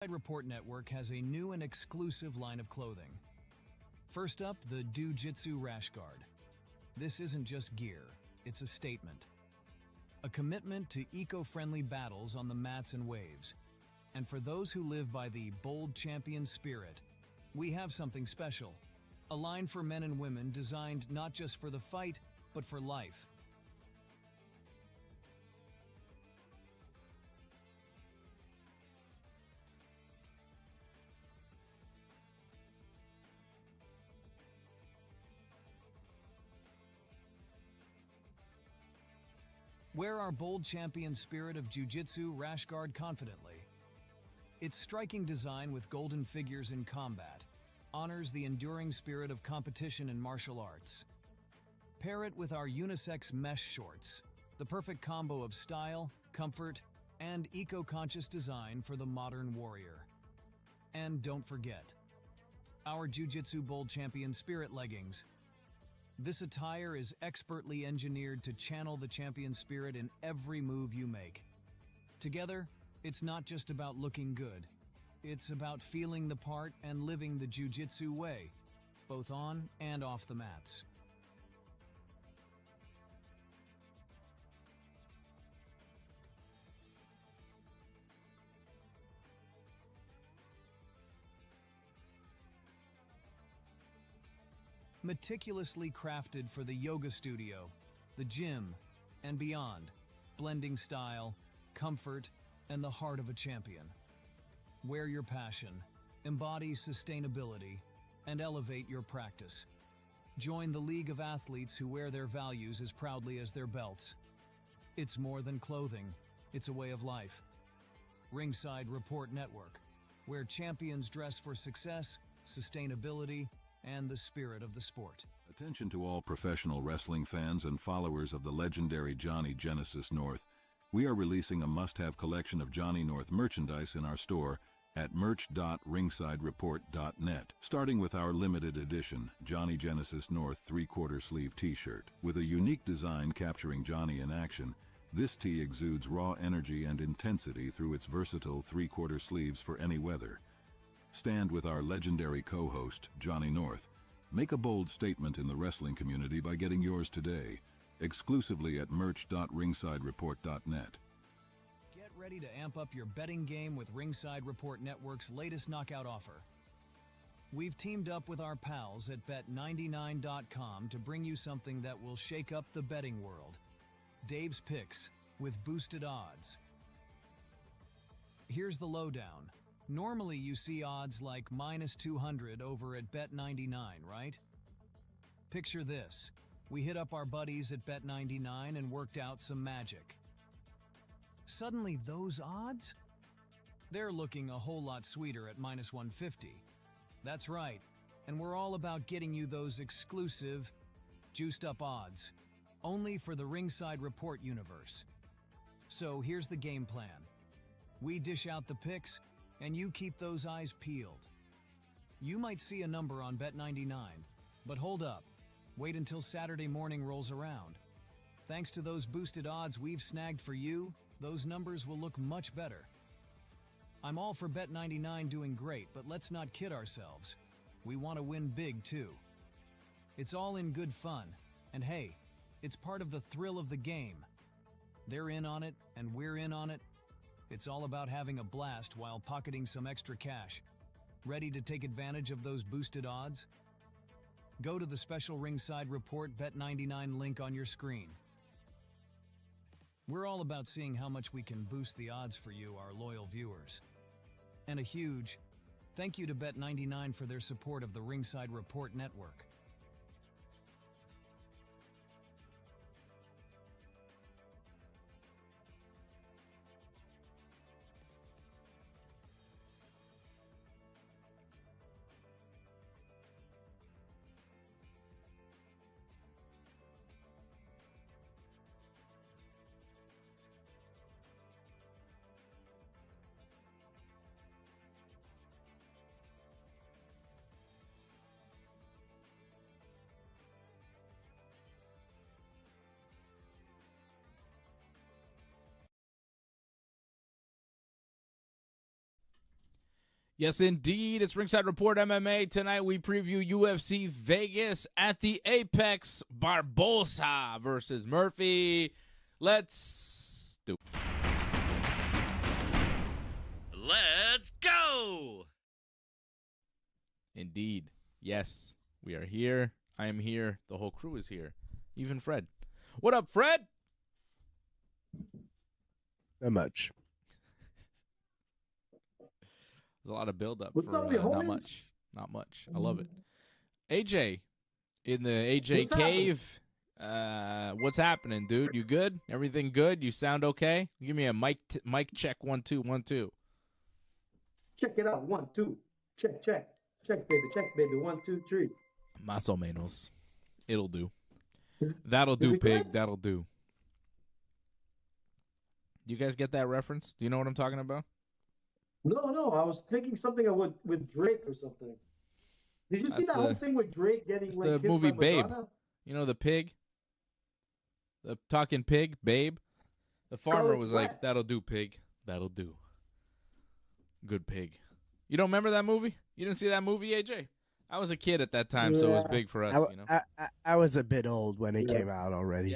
Ringside Report Network has a new and exclusive line of clothing. First up, the Jiu-Jitsu Rash Guard. This isn't just gear, it's a statement. A commitment to eco-friendly battles on the mats and waves. And for those who live by the bold champion spirit, we have something special. A line for men and women designed not just for the fight, but for life. Wear our bold champion spirit of Jiu-Jitsu Rash Guard confidently. Its striking design with golden figures in combat honors the enduring spirit of competition in martial arts. Pair it with our unisex mesh shorts, the perfect combo of style, comfort, and eco-conscious design for the modern warrior. And don't forget, our Jiu-Jitsu Bold Champion Spirit leggings. This attire is expertly engineered to channel the champion spirit in every move you make. Together, it's not just about looking good. It's about feeling the part and living the Jiu-Jitsu way, both on and off the mats. Meticulously crafted for the yoga studio, the gym, and beyond, blending style, comfort, and the heart of a champion. Wear your passion, embody sustainability, and elevate your practice. Join the league of athletes who wear their values as proudly as their belts. It's more than clothing, it's a way of life. Ringside Report Network, where champions dress for success, sustainability, and the spirit of the sport. Attention to all professional wrestling fans and followers of the legendary Johnny Genesis North. We are releasing a must-have collection of Johnny North merchandise in our store at merch.ringsidereport.net, starting with our limited edition Johnny Genesis North 3/4 sleeve t-shirt. With a unique design capturing Johnny in action, this tee exudes raw energy and intensity through its versatile 3/4 sleeves for any weather. Stand with our legendary co-host, Johnny North. Make a bold statement in the wrestling community by getting yours today, exclusively at merch.ringsidereport.net. Get ready to amp up your betting game with Ringside Report Network's latest knockout offer. We've teamed up with our pals at Bet99.com to bring you something that will shake up the betting world. Dave's Picks with boosted odds. Here's the lowdown. Normally you see odds like -200 over at Bet99, right? Picture this. We hit up our buddies at Bet99 and worked out some magic. Suddenly those odds? They're looking a whole lot sweeter at -150. That's right, and we're all about getting you those exclusive, juiced up odds, only for the Ringside Report universe. So here's the game plan. We dish out the picks, and you keep those eyes peeled. You might see a number on Bet99, but hold up. Wait until Saturday morning rolls around. Thanks to those boosted odds we've snagged for you, those numbers will look much better. I'm all for Bet99 doing great, but let's not kid ourselves. We want to win big too. It's all in good fun, and hey, it's part of the thrill of the game. They're in on it, and we're in on it. It's all about having a blast while pocketing some extra cash. Ready to take advantage of those boosted odds? Go to the special Ringside Report Bet99 link on your screen. We're all about seeing how much we can boost the odds for you, our loyal viewers. And a huge thank you to Bet99 for their support of the Ringside Report Network. Yes, indeed. It's Ringside Report MMA. Tonight we preview UFC Vegas at the Apex. Barbosa versus Murphy. Let's do it. Let's go! Indeed. Yes, we are here. I am here. The whole crew is here. Even Fred. What up, Fred? Not much. There's a lot of buildup What's for up, your not homies? much. Not much. I love it. AJ, in the AJ What's cave. What's happening, dude? You good? Everything good? You sound okay? Give me a mic check. 1 2 1 2. Check it out. 1, 2. Check, check. Check, baby. 1, 2, 3. Más o menos. It'll do. Is- That'll is do, it pig. good? That'll do. You guys get that reference? Do you know what I'm talking about? No. I was thinking something with Drake or something. Did you see That's that whole thing with Drake getting it's like the kissed movie by Babe. Madonna? You know the pig? The talking pig, Babe? The farmer Scarlet was like, Sweat. that'll do, pig. That'll do. Good pig. You don't remember that movie? You didn't see that movie, AJ? I was a kid at that time, so it was Yeah. big for us, you know? I was a bit old when it Yeah. came out already.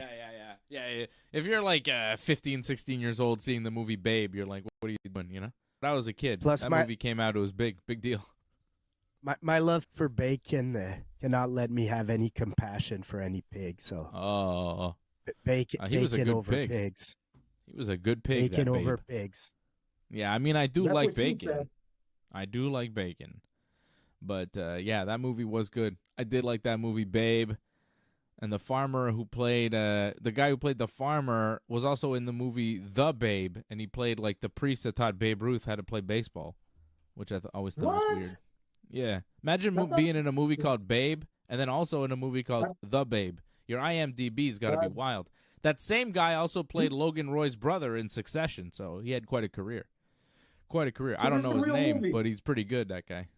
Yeah. If you're like 15, 16 years old seeing the movie Babe, you're like, what are you doing, you know? But I was a kid. Plus that my- movie came out, it was big deal. My love for bacon cannot let me have any compassion for any pig. So Oh, bacon, he was a bacon good over pig. pigs. he was a good pig, Bacon that over Babe. pigs. Yeah, I mean, I do That's like what she bacon. said. I do like bacon. But, yeah, that movie was good. I did like that movie, Babe. And the farmer who played, the guy who played the farmer was also in the movie The Babe. And he played, like, the priest that taught Babe Ruth how to play baseball, which I always thought was What? weird. Yeah. Imagine That's not- being in a movie called Babe and then also in a movie called The Babe. Your IMDb's got to be wild. That same guy also played Logan Roy's brother in Succession, so he had quite a career. I So don't this is know a his real name, movie? but he's pretty good, that guy.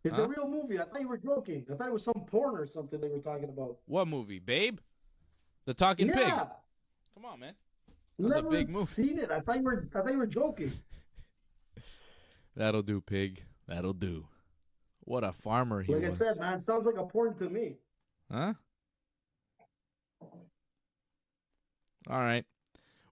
It's Huh? a real movie. I thought you were joking. I thought it was some porn or something they were talking about. What movie? Babe? The Talking Pig. Yeah. Come on, man. That was a Never big movie. seen it. I thought you were joking. That'll do, pig. That'll do. What a farmer he Like was. I said, man, it sounds like a porn to me. Huh? All right.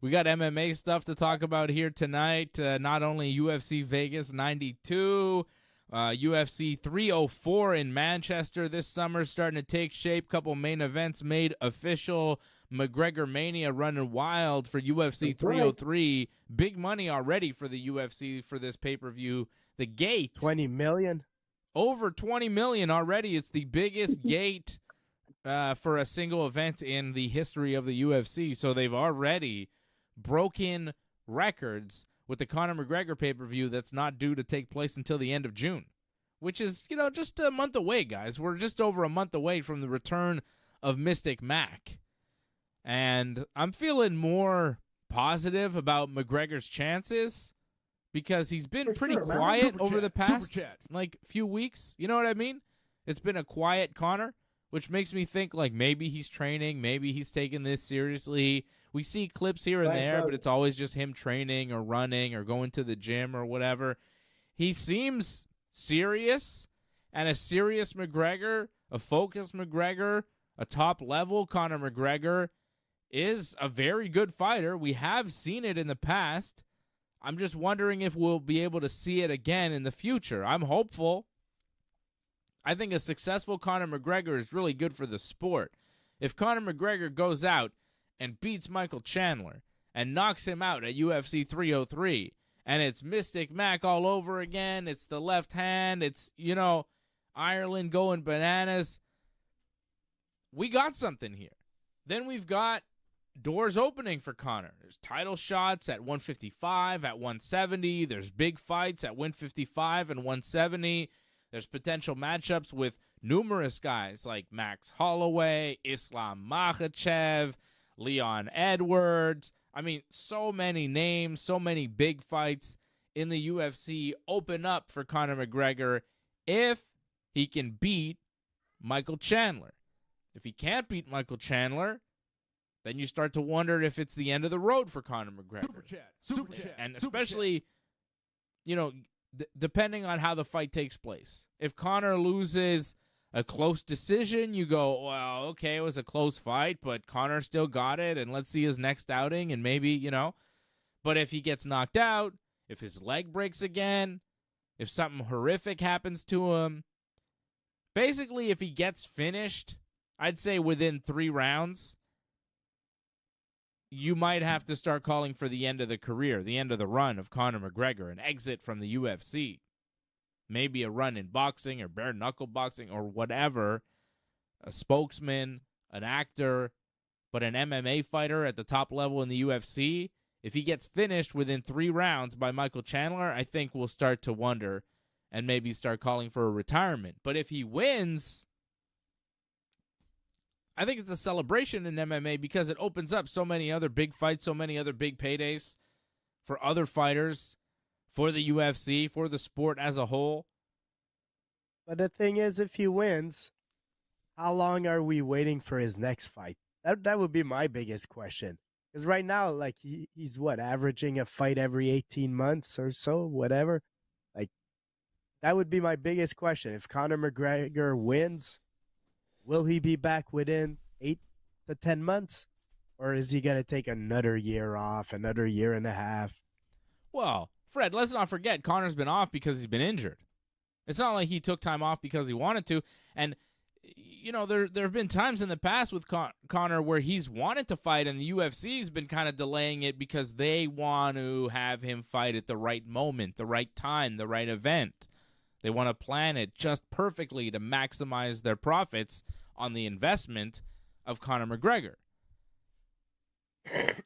We got MMA stuff to talk about here tonight. Not only UFC Vegas 92, UFC 304 in Manchester this summer starting to take shape. Couple main events made official. McGregor Mania running wild for UFC That's right. 303. Big money already for the UFC for this pay-per-view. The gate. 20 million. Over 20 million already. It's the biggest gate for a single event in the history of the UFC. So they've already broken records with the Conor McGregor pay-per-view that's not due to take place until the end of June, which is, just a month away, guys. We're just over a month away from the return of Mystic Mac. And I'm feeling more positive about McGregor's chances because he's been For pretty sure, man. quiet Super over chat, the past few weeks. You know what I mean? It's been a quiet Conor, which makes me think like maybe he's training, maybe he's taking this seriously. We see clips here and Thanks, there, bud. but it's always just him training or running or going to the gym or whatever. He seems serious, and a serious McGregor, a focused McGregor, a top-level Conor McGregor is a very good fighter. We have seen it in the past. I'm just wondering if we'll be able to see it again in the future. I'm hopeful. I think a successful Conor McGregor is really good for the sport. If Conor McGregor goes out and beats Michael Chandler and knocks him out at UFC 303, and it's Mystic Mac all over again, it's the left hand, it's, Ireland going bananas, we got something here. Then we've got doors opening for Conor. There's title shots at 155, at 170. There's big fights at 155 and 170. There's potential matchups with numerous guys like Max Holloway, Islam Makhachev, Leon Edwards. I mean, so many names, so many big fights in the UFC open up for Conor McGregor if he can beat Michael Chandler. If he can't beat Michael Chandler, then you start to wonder if it's the end of the road for Conor McGregor. Super chat. And especially, depending on how the fight takes place. If Conor loses a close decision, you go, well, okay, it was a close fight, but Conor still got it, and let's see his next outing, and maybe, But if he gets knocked out, if his leg breaks again, if something horrific happens to him, basically if he gets finished, I'd say within 3 rounds, you might have to start calling for the end of the career, the end of the run of Conor McGregor, an exit from the UFC. Maybe a run in boxing or bare-knuckle boxing or whatever, a spokesman, an actor, but an MMA fighter at the top level in the UFC, if he gets finished within 3 rounds by Michael Chandler, I think we'll start to wonder and maybe start calling for a retirement. But if he wins, I think it's a celebration in MMA because it opens up so many other big fights, so many other big paydays for other fighters, for the UFC, for the sport as a whole. But the thing is, if he wins, how long are we waiting for his next fight? That would be my biggest question. Because right now, like, he's averaging a fight every 18 months or so, whatever. Like, that would be my biggest question. If Conor McGregor wins, will he be back within 8 to 10 months? Or is he going to take another year off, another year and a half? Well, Fred, let's not forget, Conor's been off because he's been injured. It's not like he took time off because he wanted to. And, there have been times in the past with Conor where he's wanted to fight, and the UFC's been kind of delaying it because they want to have him fight at the right moment, the right time, the right event. They want to plan it just perfectly to maximize their profits on the investment of Conor McGregor.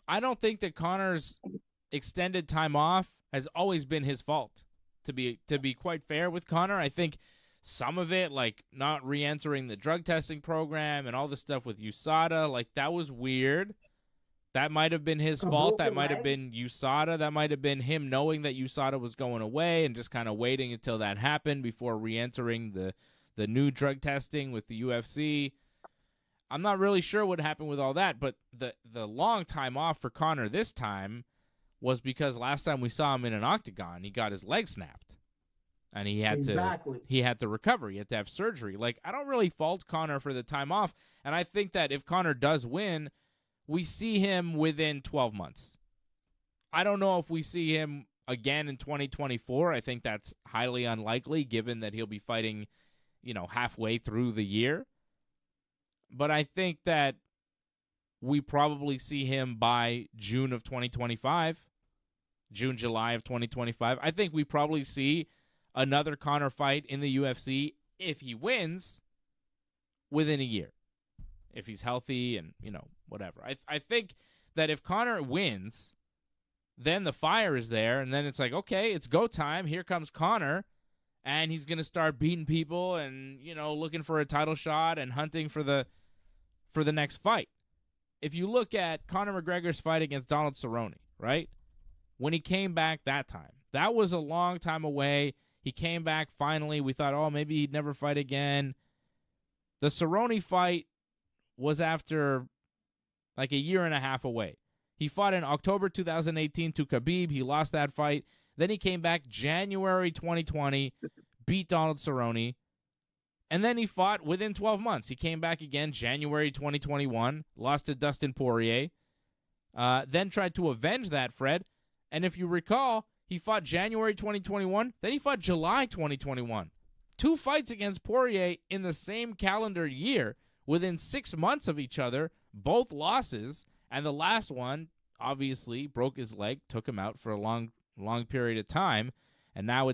I don't think that Conor's extended time off has always been his fault. To be quite fair with Conor, I think some of it, like not re-entering the drug testing program and all the stuff with USADA, like that was weird. That might have been his fault. That might have been USADA. That might have been him knowing that USADA was going away and just kind of waiting until that happened before re-entering the new drug testing with the UFC. I'm not really sure what happened with all that, but the long time off for Conor this time was because last time we saw him in an octagon, he got his leg snapped. And he had to recover. He had to have surgery. Like, I don't really fault Conor for the time off. And I think that if Conor does win, we see him within 12 months. I don't know if we see him again in 2024. I think that's highly unlikely given that he'll be fighting, halfway through the year. But I think that we probably see him by June of 2025, June, July of 2025. I think we probably see another Conor fight in the UFC if he wins within a year. If he's healthy and, whatever. I think that if Conor wins, then the fire is there, and then it's like, okay, it's go time. Here comes Conor, and he's going to start beating people and, looking for a title shot and hunting for the next fight. If you look at Conor McGregor's fight against Donald Cerrone, right? When he came back that time, that was a long time away. He came back finally. We thought, oh, maybe he'd never fight again. The Cerrone fight was after like a year and a half away. He fought in October 2018 to Khabib. He lost that fight. Then he came back January 2020, beat Donald Cerrone. And then he fought within 12 months. He came back again January 2021, lost to Dustin Poirier. Then tried to avenge that, Fred. And if you recall, he fought January 2021, then he fought July 2021. 2 fights against Poirier in the same calendar year, within 6 months of each other, both losses, and the last one, obviously, broke his leg, took him out for a long period of time, and now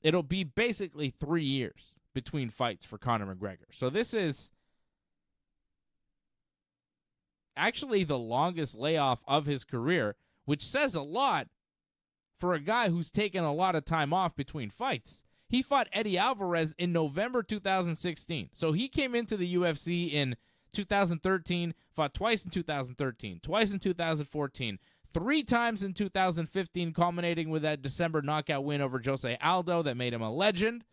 it'll be basically 3 years between fights for Conor McGregor. So this is actually the longest layoff of his career, which says a lot for a guy who's taken a lot of time off between fights. He fought Eddie Alvarez in November 2016. So he came into the UFC in 2013, fought twice in 2013, twice in 2014, 3 times in 2015, culminating with that December knockout win over Jose Aldo that made him a legend.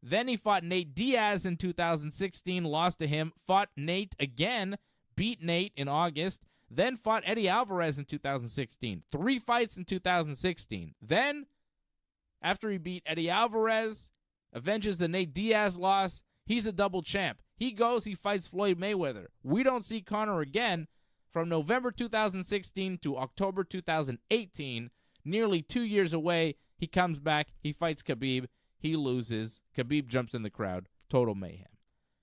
Then he fought Nate Diaz in 2016, lost to him, fought Nate again, beat Nate in August, then fought Eddie Alvarez in 2016. 3 fights in 2016. Then After he beat Eddie Alvarez, avenges the Nate Diaz loss, he's a double champ. He goes, he fights Floyd Mayweather. We don't see Conor again from November 2016 to October 2018, nearly 2 years away. He comes back, he fights Khabib, he loses. Khabib jumps in the crowd, total mayhem.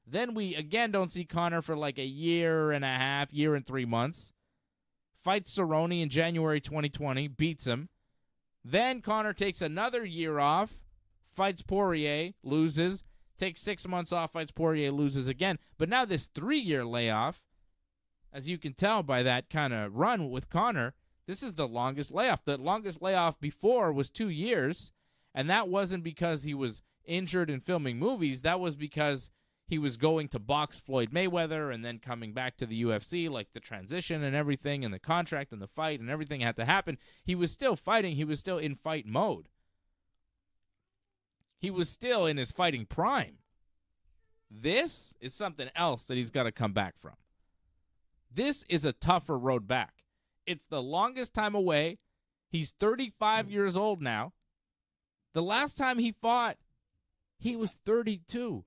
Then we again don't see Conor for like a year and a half, year and 3 months. Fights Cerrone in January 2020, beats him. Then Conor takes another year off, fights Poirier, loses, takes 6 months off, fights Poirier, loses again. But now this 3-year layoff, as you can tell by that kind of run with Conor, this is the longest layoff. The longest layoff before was 2 years, and that wasn't because he was injured and filming movies. That was because he was going to box Floyd Mayweather and then coming back to the UFC, like the transition and everything and the contract and the fight and everything had to happen. He was still fighting. He was still in fight mode. He was still in his fighting prime. This is something else that he's got to come back from. This is a tougher road back. It's the longest time away. He's 35 years old now. The last time he fought, he was 32.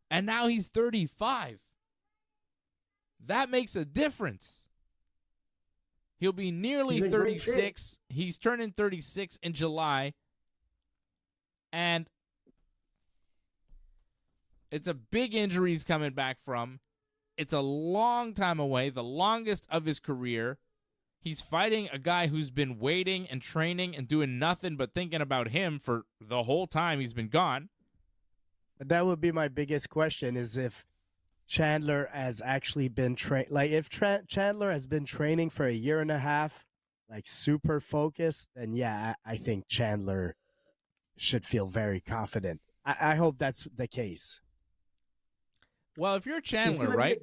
And now he's 35. That makes a difference. He'll be nearly 36. He's turning 36 in July. And it's a big injury he's coming back from. It's a long time away, the longest of his career. He's fighting a guy who's been waiting and training and doing nothing but thinking about him for the whole time he's been gone. But that would be my biggest question, is if Chandler has actually been like if Chandler has been training for a year and a half, like super focused, then yeah, I think Chandler should feel very confident. I hope that's the case. Well, if you're Chandler, right?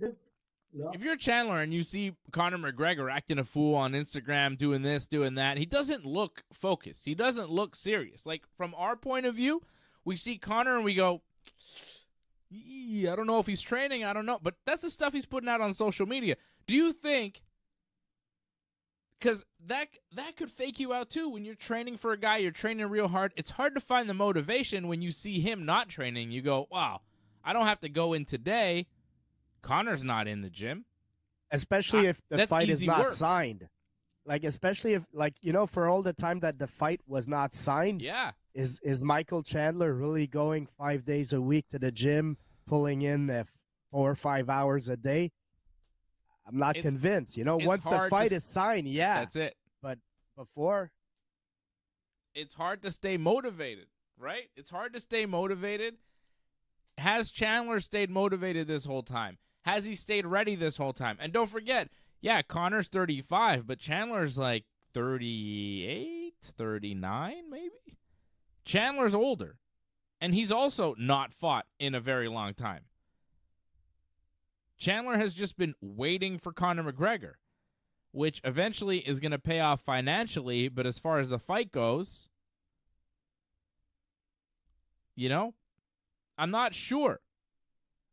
If you're Chandler and you see Conor McGregor acting a fool on Instagram, doing this, doing that, he doesn't look focused. He doesn't look serious. Like, from our point of view, we see Conor and we go, I don't know if he's training, I don't know. But that's the stuff he's putting out on social media. Do you think, because that could fake you out too. When you're training for a guy, you're training real hard. It's hard to find the motivation when you see him not training. You go, wow, I don't have to go in today. Conor's not in the gym. Especially if the fight is not work. signed. Like, especially if, like, you know, for all the time that the fight was not signed. Yeah. Is Michael Chandler really going 5 days a week to the gym, pulling in 4 or 5 hours a day? I'm not convinced. You know, once the fight is signed, yeah. That's it. But before? It's hard to stay motivated, right? It's hard to stay motivated. Has Chandler stayed motivated this whole time? Has he stayed ready this whole time? And don't forget, yeah, Conor's 35, but Chandler's like 38, 39 maybe? Chandler's older, and he's also not fought in a very long time. Chandler has just been waiting for Conor McGregor, which eventually is going to pay off financially, but as far as the fight goes, you know, I'm not sure.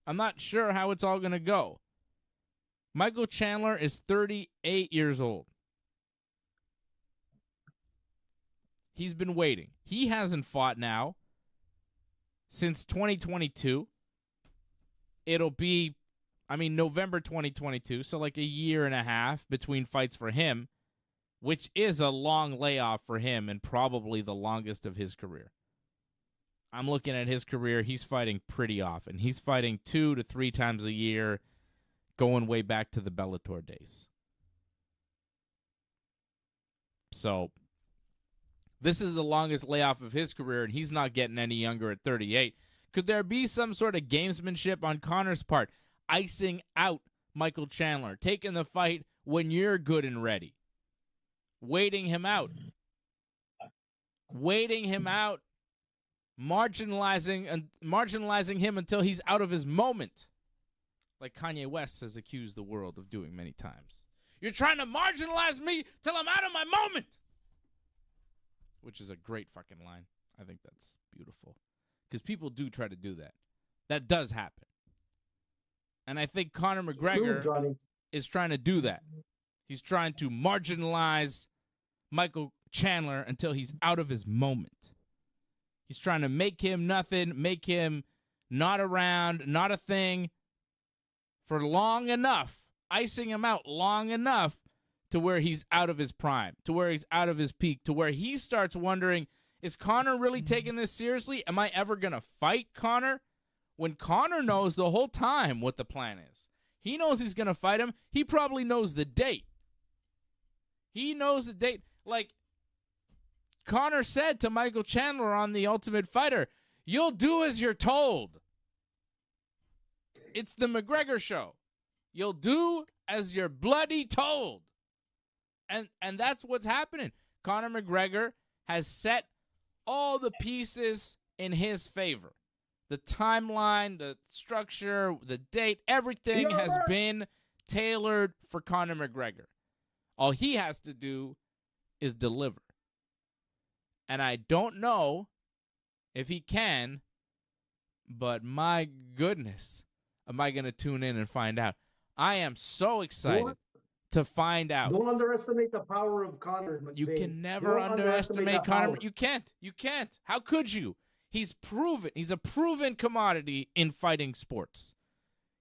I'm not sure how it's all going to go. Michael Chandler is 38 years old. He's been waiting. He hasn't fought now since 2022. It'll be, November 2022, so like a year and a half between fights for him, which is a long layoff for him and probably the longest of his career. I'm looking at his career. He's fighting pretty often. He's fighting 2 to 3 times a year, going way back to the Bellator days. So this is the longest layoff of his career, and he's not getting any younger at 38. Could there be some sort of gamesmanship on Conor's part, icing out Michael Chandler, taking the fight when you're good and ready, waiting him out, marginalizing him until he's out of his moment, like Kanye West has accused the world of doing many times. You're trying to marginalize me till I'm out of my moment, which is a great fucking line. I think that's beautiful because people do try to do that. That does happen. And I think Conor McGregor is trying to do that. He's trying to marginalize Michael Chandler until he's out of his moment. He's trying to make him nothing, make him not around, not a thing for long enough, icing him out long enough to where he's out of his prime, to where he's out of his peak, to where he starts wondering, is Conor really taking this seriously? Am I ever going to fight Conor? When Conor knows the whole time what the plan is. He knows he's going to fight him. He probably knows the date. He knows the date. Like Conor said to Michael Chandler on The Ultimate Fighter, you'll do as you're told. It's the McGregor show. You'll do as you're bloody told. And that's what's happening. Conor McGregor has set all the pieces in his favor. The timeline, the structure, the date, everything has been tailored for Conor McGregor. All he has to do is deliver. And I don't know if he can, but my goodness, am I going to tune in and find out. I am so excited to find out. Don't underestimate the power of Conor. You can never underestimate Conor. You can't. How could you? He's proven. He's a proven commodity in fighting sports.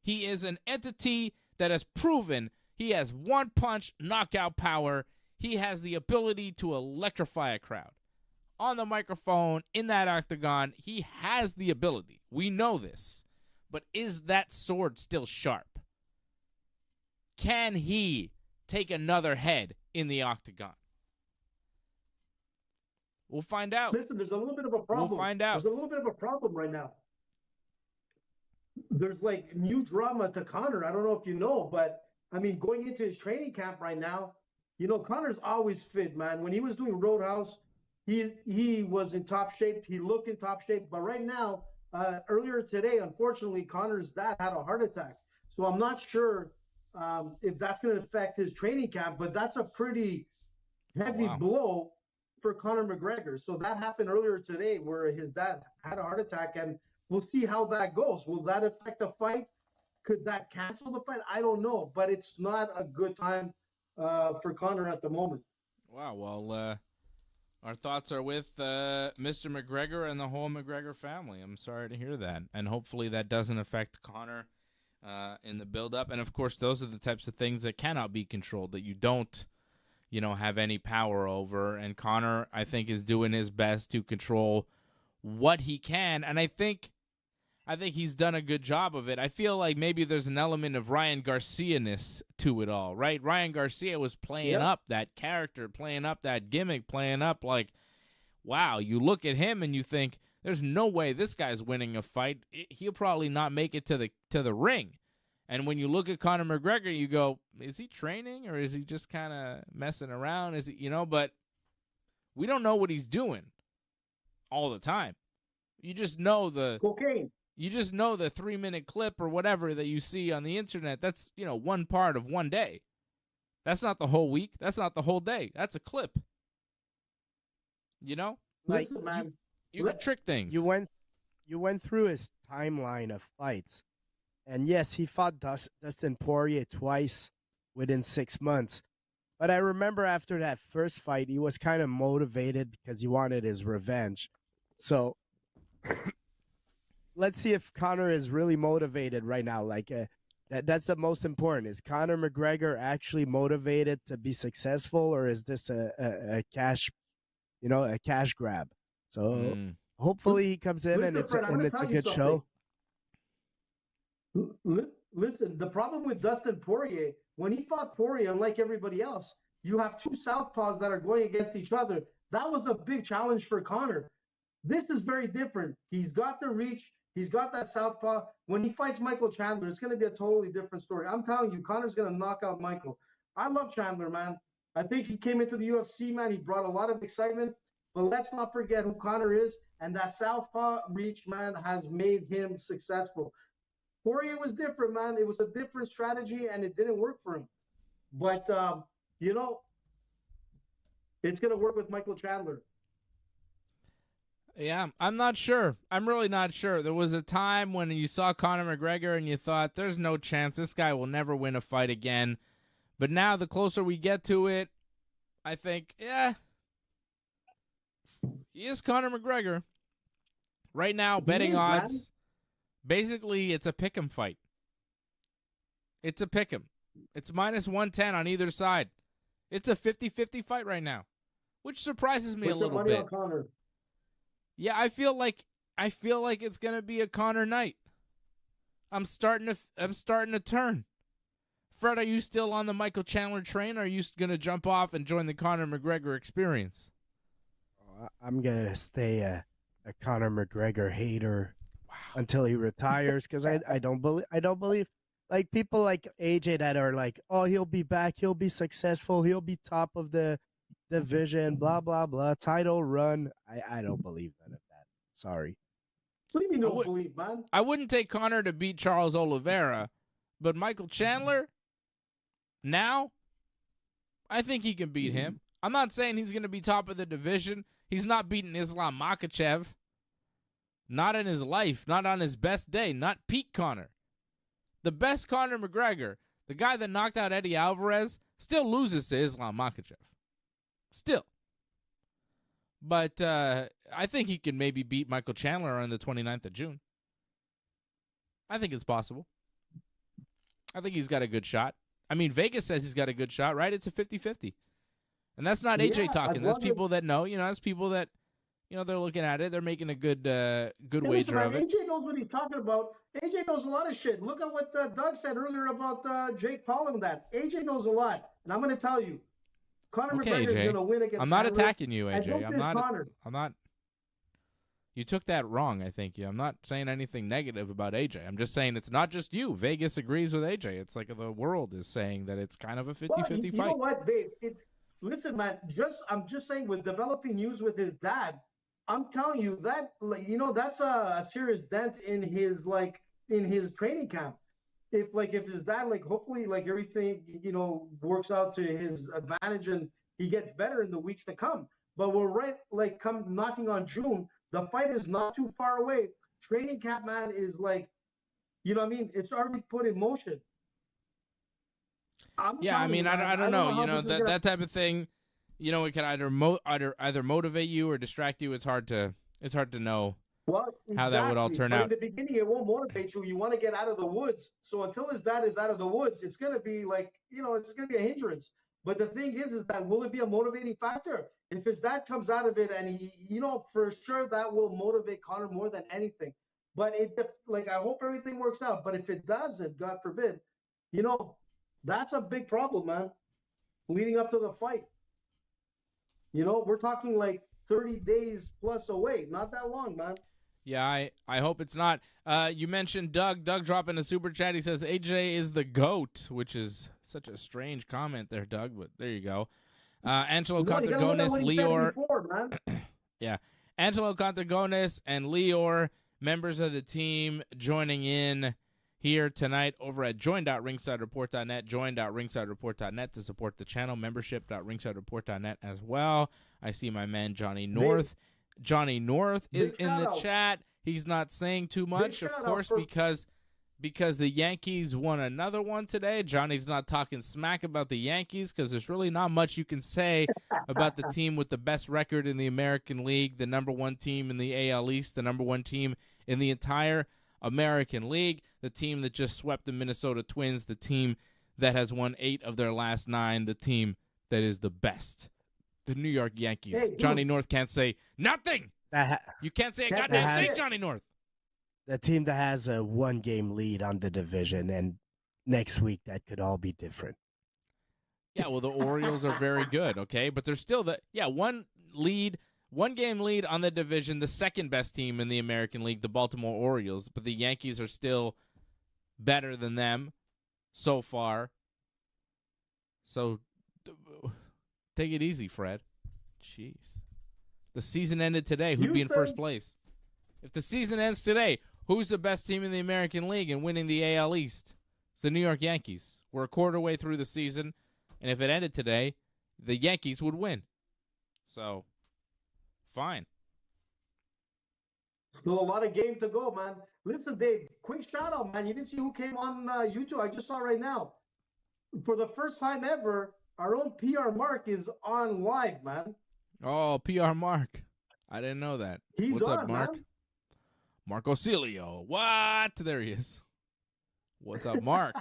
He is an entity that has proven he has one-punch knockout power. He has the ability to electrify a crowd. On the microphone, in that octagon, he has the ability. We know this. But is that sword still sharp? Can he take another head in the octagon? We'll find out. Listen, there's a little bit of a problem. We'll find out. There's a little bit of a problem right now. There's like new drama to Conor. I don't know if you know, but I mean, going into his training camp right now, you know, Conor's always fit, man. When he was doing Roadhouse, he was in top shape. He looked in top shape. But right now, earlier today, unfortunately, Conor's dad had a heart attack. So I'm not sure if that's going to affect his training camp, but that's a pretty heavy blow for Conor McGregor. So that happened earlier today where his dad had a heart attack, and we'll see how that goes. Will that affect the fight? Could that cancel the fight? I don't know, but it's not a good time for Conor at the moment. Wow. Well, our thoughts are with Mr. McGregor and the whole McGregor family. I'm sorry to hear that. And hopefully that doesn't affect Conor in the build-up. And, of course, those are the types of things that cannot be controlled, that you don't, have any power over. And Conor, I think, is doing his best to control what he can. And I think he's done a good job of it. I feel like maybe there's an element of Ryan Garcia-ness to it all, right? Ryan Garcia was playing up that character, playing up that gimmick, playing up like, wow, you look at him and you think, there's no way this guy's winning a fight. He'll probably not make it to the ring. And when you look at Conor McGregor, you go, is he training or is he just kind of messing around? Is he, but we don't know what he's doing all the time. You just know the cocaine. You just know the 3-minute clip or whatever that you see on the internet. That's, one part of one day. That's not the whole week. That's not the whole day. That's a clip. Like, Listen, man. You can trick things. You went through his timeline of fights. And yes, he fought Dustin Poirier twice within 6 months. But I remember after that first fight, he was kind of motivated because he wanted his revenge. So let's see if Conor is really motivated right now. Like that's the most important. Is Conor McGregor actually motivated to be successful, or is this a cash, a cash grab? So hopefully he comes in and it's a good show. Listen, the problem with Dustin Poirier, when he fought Poirier, unlike everybody else, you have two southpaws that are going against each other. That was a big challenge for Conor. This is very different. He's got the reach. He's got that southpaw. When he fights Michael Chandler, it's going to be a totally different story. I'm telling you, Conor's going to knock out Michael. I love Chandler, man. I think he came into the UFC, man. He brought a lot of excitement. But let's not forget who Conor is. And that southpaw reach, man, has made him successful. Poirier was different, man. It was a different strategy, and it didn't work for him. But, it's going to work with Michael Chandler. Yeah, I'm not sure. I'm really not sure. There was a time when you saw Conor McGregor and you thought, there's no chance. This guy will never win a fight again. But now, the closer we get to it, I think, he is Conor McGregor. Right now, He betting is, man. odds, basically, it's a pick'em fight. It's a pick'em. It's minus 110 on either side. It's a 50-50 fight right now, which surprises me a Put your little money bit. on Conor. Yeah, I feel like it's gonna be a Conor night. I'm starting to turn. Fred, are you still on the Michael Chandler train, or are you gonna jump off and join the Conor McGregor experience? I'm gonna stay a Conor McGregor hater until he retires, because I don't believe like people like AJ that are like, oh, he'll be back, he'll be successful, he'll be top of the division, blah blah blah, title run. I don't believe none of that. Sorry. What do you mean don't believe, man? I wouldn't take Conor to beat Charles Oliveira, but Michael Chandler, now, I think he can beat him. I'm not saying he's going to be top of the division. He's not beating Islam Makhachev. Not in his life. Not on his best day. Not peak Conor. The best Conor McGregor, the guy that knocked out Eddie Alvarez, still loses to Islam Makhachev. Still. But I think he can maybe beat Michael Chandler on the 29th of June. I think it's possible. I think he's got a good shot. I mean, Vegas says he's got a good shot, right? It's a 50-50. And that's not AJ talking. That's people that know. That's people that, they're looking at it. They're making a good wager of it. AJ knows what he's talking about. AJ knows a lot of shit. Look at what Doug said earlier about Jake Paul and that. AJ knows a lot. And I'm going to tell you, Conor McGregor is going to win against I'm not Chandler. attacking you, AJ. I'm not. You took that wrong, I think. I'm not saying anything negative about AJ. I'm just saying it's not just you. Vegas agrees with AJ. It's like the world is saying that it's kind of a 50-50 fight. You know what, Dave? Listen, man. I'm just saying, with developing news with his dad, I'm telling you that that's a serious dent in his training camp. If his dad, hopefully, everything works out to his advantage and he gets better in the weeks to come. But we're come knocking on June. The fight is not too far away. Training camp, man, is it's already put in motion. I don't know. That type of thing, it can either motivate you or distract you. It's hard to know how that would all turn out. In the beginning, it won't motivate you. You want to get out of the woods. So until his dad is out of the woods, it's going to be it's going to be a hindrance. But the thing is that will it be a motivating factor? If his dad comes out of it and he, for sure that will motivate Conor more than anything. But I hope everything works out. But if it doesn't, God forbid, that's a big problem, man. Leading up to the fight. We're talking 30 days plus away. Not that long, man. Yeah, I hope it's not. You mentioned Doug. Doug dropping a super chat. He says AJ is the GOAT, which is such a strange comment there, Doug, but there you go. Angelo Contagonis, Lior. Yeah. Angelo Contagonis and Lior, members of the team, joining in here tonight over at join.ringsidereport.net, join.ringsidereport.net to support the channel, membership.ringsidereport.net as well. I see my man Johnny North. Johnny North is in the chat. He's not saying too much, of course, because the Yankees won another one today. Johnny's not talking smack about the Yankees because there's really not much you can say about the team with the best record in the American League, the number one team in the AL East, the number one team in the entire American League, the team that just swept the Minnesota Twins, the team that has won 8 of their last 9, the team that is the best, the New York Yankees. Hey, Johnny North can't say nothing. You can't say a goddamn thing, Johnny North. The team that has a 1-game lead on the division, and next week that could all be different. Yeah, well, the Orioles are very good, okay? But they're still one game lead on the division, the second best team in the American League, the Baltimore Orioles. But the Yankees are still better than them so far. So take it easy, Fred. Jeez. The season ended today. Who'd be in first place? If the season ends today, who's the best team in the American League and winning the AL East? It's the New York Yankees. We're a quarter way through the season, and if it ended today, the Yankees would win. So, fine. Still a lot of game to go, man. Listen, Dave, quick shout out, man. You didn't see who came on YouTube. I just saw right now. For the first time ever, our own PR Mark is on live, man. Oh, PR Mark. I didn't know that. What's up, Mark? Man. Marco Celio. What? There he is. What's up, Mark?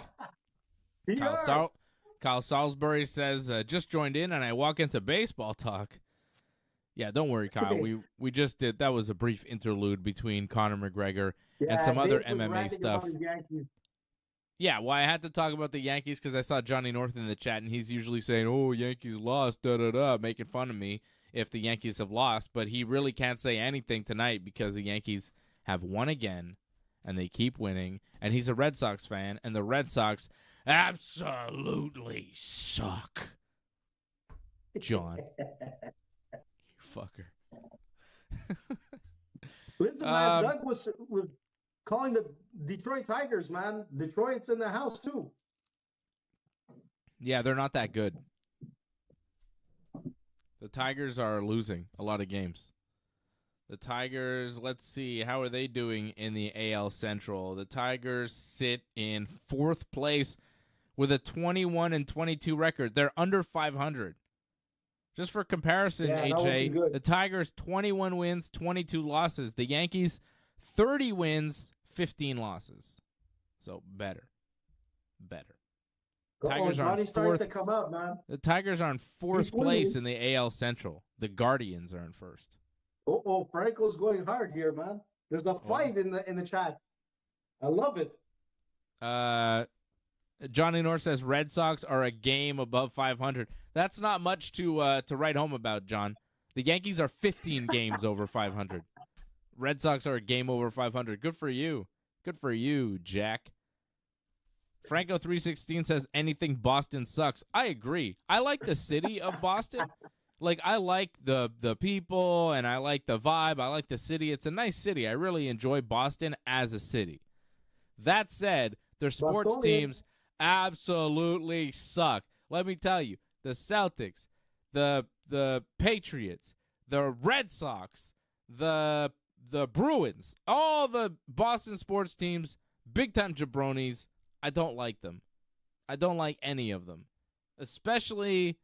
Kyle Salisbury says, just joined in and I walk into baseball talk. Yeah, don't worry, Kyle. We just did. That was a brief interlude between Conor McGregor and some other MMA stuff. Yeah, well, I had to talk about the Yankees because I saw Johnny North in the chat, and he's usually saying, oh, Yankees lost, da-da-da, making fun of me if the Yankees have lost. But he really can't say anything tonight because the Yankees have won again, and they keep winning. And he's a Red Sox fan, and the Red Sox absolutely suck. John. You fucker. Listen, man, Doug was calling the Detroit Tigers, man. Detroit's in the house, too. Yeah, they're not that good. The Tigers are losing a lot of games. The Tigers, let's see, how are they doing in the AL Central? The Tigers sit in 4th place with a 21-22 record. They're under 500. Just for comparison, AJ, the Tigers 21 wins, 22 losses. The Yankees 30 wins, 15 losses. So better. Tigers are starting to come up, man. The Tigers are in 4th place in the AL Central. The Guardians are in 1st. Franco's going hard here, man. There's a fight in the chat. I love it. Johnny North says Red Sox are a game above 500. That's not much to write home about, John. The Yankees are 15 games over 500. Red Sox are a game over 500. Good for you. Good for you, Jack. Franco316 says anything Boston sucks. I agree. I like the city of Boston. Like, I like the people, and I like the vibe. I like the city. It's a nice city. I really enjoy Boston as a city. That said, their sports teams absolutely suck. Let me tell you, the Celtics, the Patriots, the Red Sox, the Bruins, all the Boston sports teams, big-time jabronis. I don't like them. I don't like any of them, especially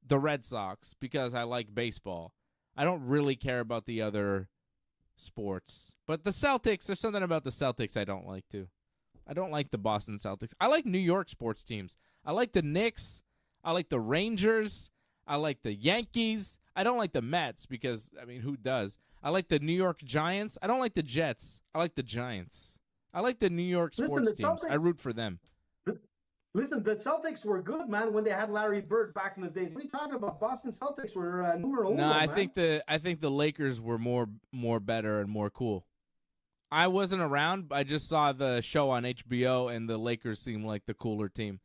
the Red Sox because I like baseball. I don't really care about the other sports. But the Celtics, there's something about the Celtics I don't like, too. I don't like the Boston Celtics. I like New York sports teams. I like the Knicks. I like the Rangers. I like the Yankees. I don't like the Mets because, I mean, who does? I like the New York Giants. I don't like the Jets. I like the Giants. I like the New York sports teams. I root for them. Listen, the Celtics were good, man, when they had Larry Bird back in the days. What are you talking about? Boston Celtics were numero uno, I think the Lakers were more better and more cool. I wasn't around. I just saw the show on HBO, and the Lakers seemed like the cooler team.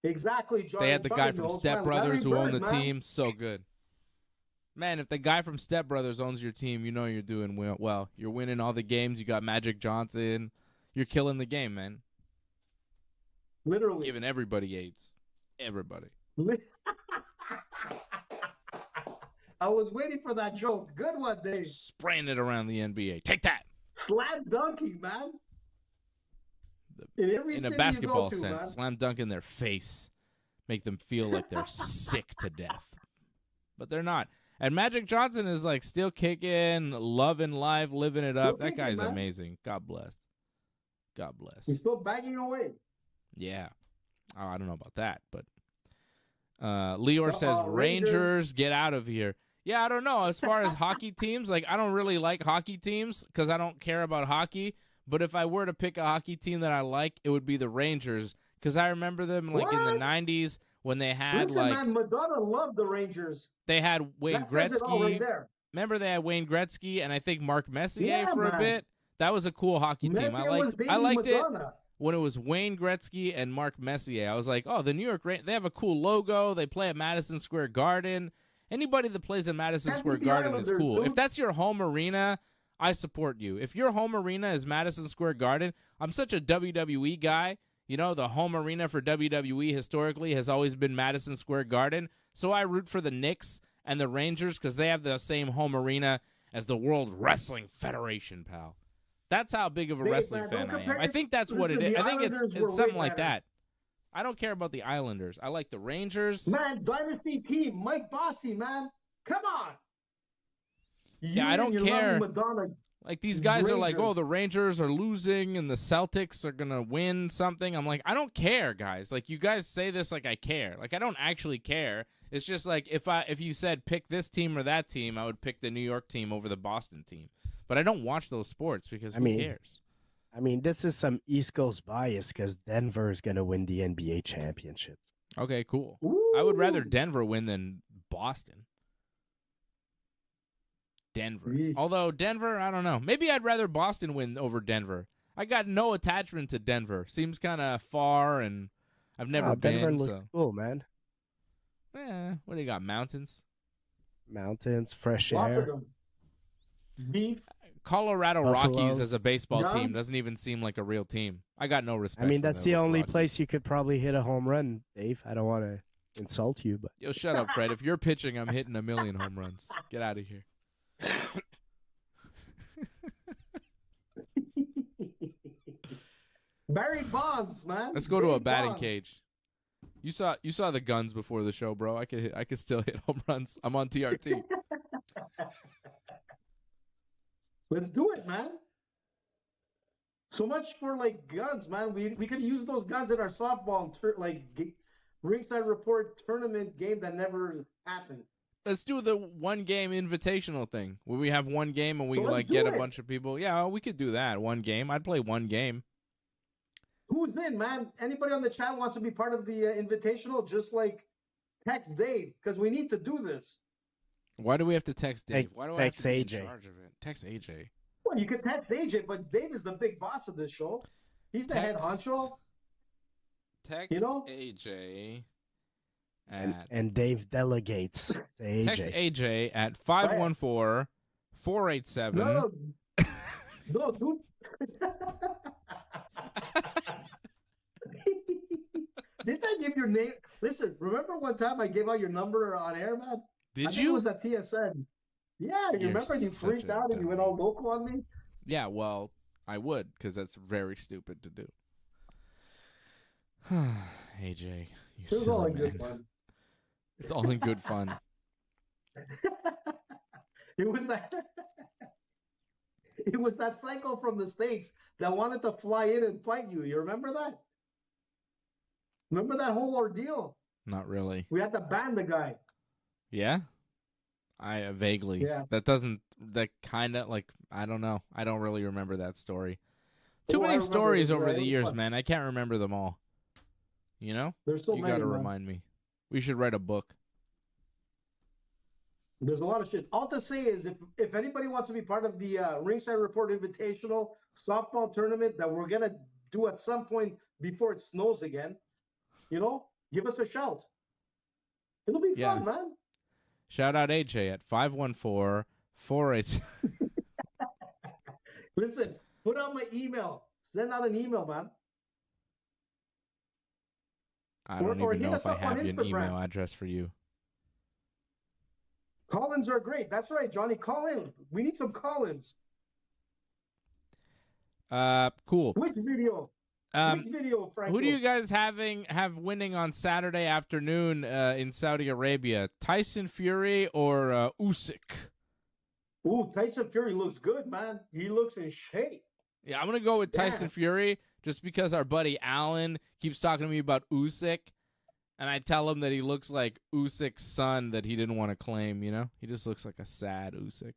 Exactly, John. They had the guy from Step Brothers who owned the team. So good. Man, if the guy from Step Brothers owns your team, you know you're doing well. You're winning all the games. You got Magic Johnson. You're killing the game, man. Literally. Giving everybody AIDS. Everybody. I was waiting for that joke. Good one, Dave. Spraying it around the NBA. Take that. Slam dunking, man. In a basketball sense, man. Slam dunk in their face. Make them feel like they're sick to death. But they're not. And Magic Johnson is like still kicking, loving life, living it up. That guy's amazing. God bless. God bless. He's still banging away. Yeah. Oh, I don't know about that, but Leor says Rangers, get out of here. Yeah, I don't know. As far as hockey teams, like I don't really like hockey teams because I don't care about hockey. But if I were to pick a hockey team that I like, it would be the Rangers because I remember them like in the 90s when they had man, Madonna loved the Rangers. They had Wayne Gretzky. Right there. Remember they had Wayne Gretzky and I think Mark Messier for a bit. That was a cool hockey team. I liked it when it was Wayne Gretzky and Mark Messier. I was like, oh, the New York Rangers, they have a cool logo. They play at Madison Square Garden. Anybody that plays at Madison Square Garden is cool. Dude. If that's your home arena, I support you. If your home arena is Madison Square Garden, I'm such a WWE guy. You know, the home arena for WWE historically has always been Madison Square Garden. So I root for the Knicks and the Rangers because they have the same home arena as the World Wrestling Federation, pal. That's how big of a wrestling fan I am. I think that's what it is. I think it's something like that. I don't care about the Islanders. I like the Rangers. Man, Dynasty team, Mike Bossy, man. Come on. Yeah, I don't care. Madonna Like, these guys are like, Rangers. oh, the Rangers are losing and the Celtics are going to win something. I'm like, I don't care, guys. Like, you guys say this like I care. Like, I don't actually care. It's just like if you said pick this team or that team, I would pick the New York team over the Boston team. But I don't watch those sports because who cares? I mean, this is some East Coast bias because Denver is going to win the NBA championship. Okay, cool. Ooh. I would rather Denver win than Boston. Denver. Yeesh. Although Denver, I don't know. Maybe I'd rather Boston win over Denver. I got no attachment to Denver. Seems kind of far, and I've never been. Denver looks so. cool, man. What do you got? Mountains? Mountains, fresh Lots of air. them. Beef. Colorado Buffaloes. Rockies as a baseball team Guns. doesn't even seem like a real team. I got no respect. I mean, for that's the only Rockies. place you could probably hit a home run, Dave. I don't want to insult you, but Yo, shut up, Fred. If you're pitching, I'm hitting 1,000,000 home runs. Get out of here. Barry Bonds, man. Let's go to a Barry batting Bonds. cage. You saw the guns before the show, bro. I could still hit home runs. I'm on TRT. Let's do it, man. So much for like guns, man. We could use those guns in our softball Ringside Report tournament game that never happened. Let's do the one game invitational thing where we have one game and we So let's like do get a it. bunch of people. Yeah, we could do that. One game. I'd play one game. Who's in, man? Anybody on the chat wants to be part of the invitational? Just like text Dave because we need to do this. Why do we have to text Dave? Text Why do I have to be in AJ. charge of it? Text AJ. Well, you could text AJ, but Dave is the big boss of this show. He's the head Text. honcho. Text You know? AJ and, at and Dave delegates to text AJ. AJ at 514-487. No, no, dude. Didn't I give your name? Listen, remember one time I gave out your number on air, man? I Did think you? It was at TSN. Yeah, you You're remember? You such freaked a out and you went all local on me. Yeah, well, I would because that's very stupid to do. AJ, you It was all silly in man. good fun. It's all in good fun. It was that. It was that psycho from the States that wanted to fly in and fight you. You remember that? Remember that whole ordeal? Not really. We had to ban the guy. Yeah? I vaguely. Yeah. That kind of like, I don't know. I don't really remember that story. Too Oh, I many remember stories it was, over it the was years, fun. man. I can't remember them all. You know? There's so You many. got to man. remind me. We should write a book. There's a lot of shit. All to say is if anybody wants to be part of the Ringside Report Invitational softball tournament that we're going to do at some point before it snows again, you know, give us a shout. It'll be Yeah. fun, man. Shout out AJ at 514-487. Listen, put out my email. Send out an email, man. I don't Or even hit know us if I up on have an Instagram. email address for you. Call-ins are great. That's right, Johnny. Call in. We need some call-ins. Cool. Which video? Which video, Franco? Who do you guys have winning on Saturday afternoon in Saudi Arabia? Tyson Fury or Usyk? Ooh, Tyson Fury looks good, man. He looks in shape. Yeah, I'm gonna go with Tyson Yeah. Fury just because our buddy Alan keeps talking to me about Usyk, and I tell him that he looks like Usyk's son that he didn't want to claim. You know, he just looks like a sad Usyk.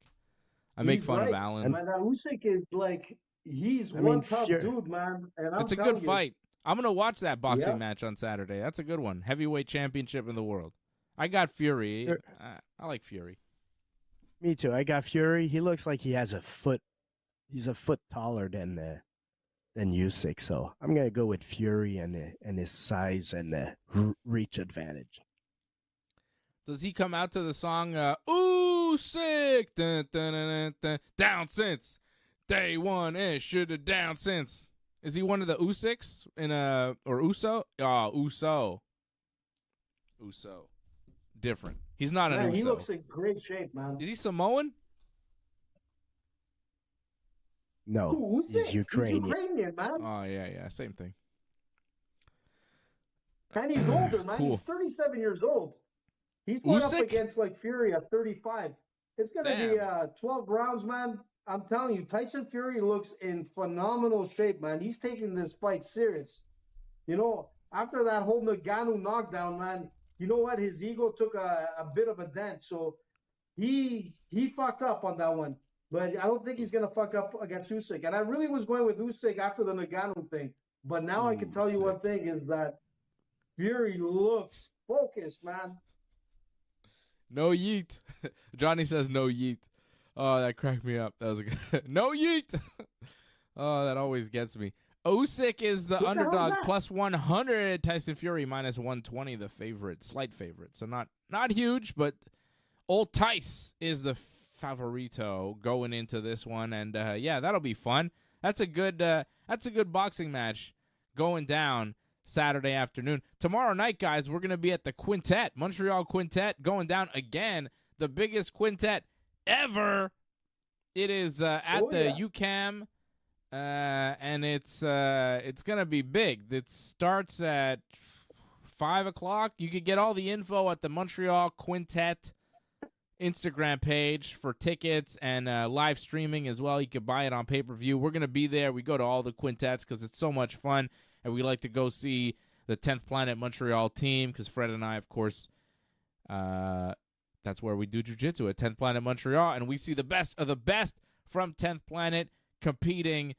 I make He's fun of right. Alan. Man, that Usyk is like, he's I one mean, tough Fury- dude, man. And I'm It's a telling good you, fight. I'm gonna watch that boxing Yeah. match on Saturday. That's a good one. Heavyweight championship in the world. I got Fury. Sure. I like Fury. Me too. I got Fury. He looks like he has a foot. He's a foot taller than Usyk. So I'm gonna go with Fury and his size and reach advantage. Does he come out to the song Usyk? Dun, dun, dun, dun, dun. Down since day one and should have down since. Is he one of the Usyks or Uso? Uso. Different. He's not an man, Uso. he looks in great shape, man. Is he Samoan? No, Who, Usyk? he's Ukrainian. He's Ukrainian, man. Oh yeah, same thing. And he's older, man. Cool. He's 37 years old. He's going up Usyk? against like Fury at 35. It's gonna be 12 rounds, man. I'm telling you, Tyson Fury looks in phenomenal shape, man. He's taking this fight serious. You know, after that whole Nagano knockdown, man, you know what? His ego took a bit of a dent. So he fucked up on that one. But I don't think he's gonna fuck up against Usyk. And I really was going with Usyk after the Nagano thing. But now I can tell you one thing is that Fury looks focused, man. No yeet. Johnny says no yeet. Oh, that cracked me up. That was a good. No yeet. Oh, that always gets me. Usyk is the underdog, plus 100. Tyson Fury minus 120, the favorite, slight favorite. So not huge, but old Tice is the favorito going into this one, and yeah, that'll be fun. That's a good boxing match going down Saturday afternoon. Tomorrow night, guys, we're gonna be at the Quintet, Montreal Quintet, going down again, the biggest quintet ever. It is at the UCAM. And it's gonna be big. It starts at 5 o'clock. You can get all the info at the Montreal Quintet Instagram page for tickets and live streaming as well. You can buy it on pay-per-view. We're gonna be there. We go to all the quintets because it's so much fun, and we like to go see the 10th Planet Montreal team because Fred and I, of course, that's where we do jiu-jitsu at 10th Planet Montreal, and we see the best of the best from 10th Planet competing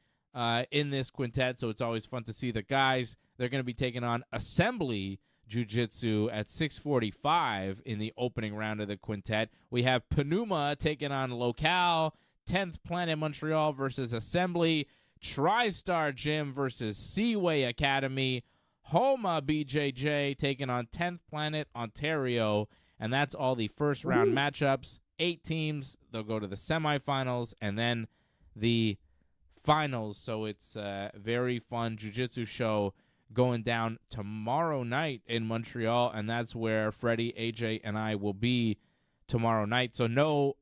in this quintet, so it's always fun to see the guys. They're going to be taking on Assembly Jiu-Jitsu at 6:45 in the opening round of the quintet. We have Panuma taking on Local, 10th Planet Montreal versus Assembly, TriStar Gym versus Seaway Academy, Homa BJJ taking on 10th Planet Ontario, and that's all the first-round matchups. 8 teams. They'll go to the semifinals and then the finals. So it's a very fun jiu-jitsu show going down tomorrow night in Montreal, and that's where Freddie, AJ, and I will be tomorrow night. So no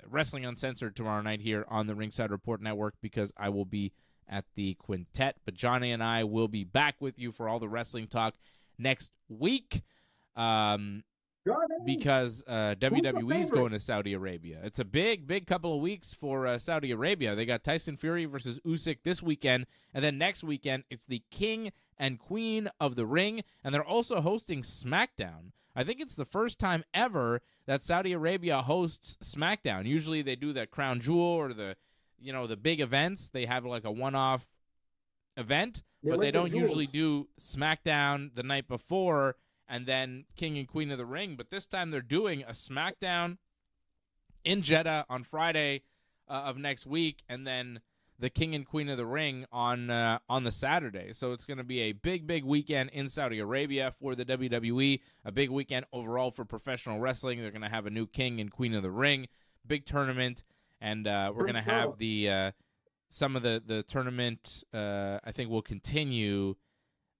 Wrestling Uncensored tomorrow night here on the Ringside Report Network because I will be at the Quintet. But Johnny and I will be back with you for all the wrestling talk next week. Because WWE is going to Saudi Arabia. It's a big couple of weeks for Saudi Arabia. They got Tyson Fury versus Usyk this weekend, and then next weekend it's the King and Queen of the Ring, and they're also hosting SmackDown. I think it's the first time ever that Saudi Arabia hosts SmackDown. Usually they do the Crown Jewel or the big events. They have like a one-off event, but they don't usually do SmackDown the night before and then King and Queen of the Ring. But this time they're doing a SmackDown in Jeddah on Friday of next week, and then the King and Queen of the Ring on the Saturday. So it's going to be a big weekend in Saudi Arabia for the WWE, a big weekend overall for professional wrestling. They're going to have a new King and Queen of the Ring, big tournament, and we're going to have the some of the tournament, I think, will continue.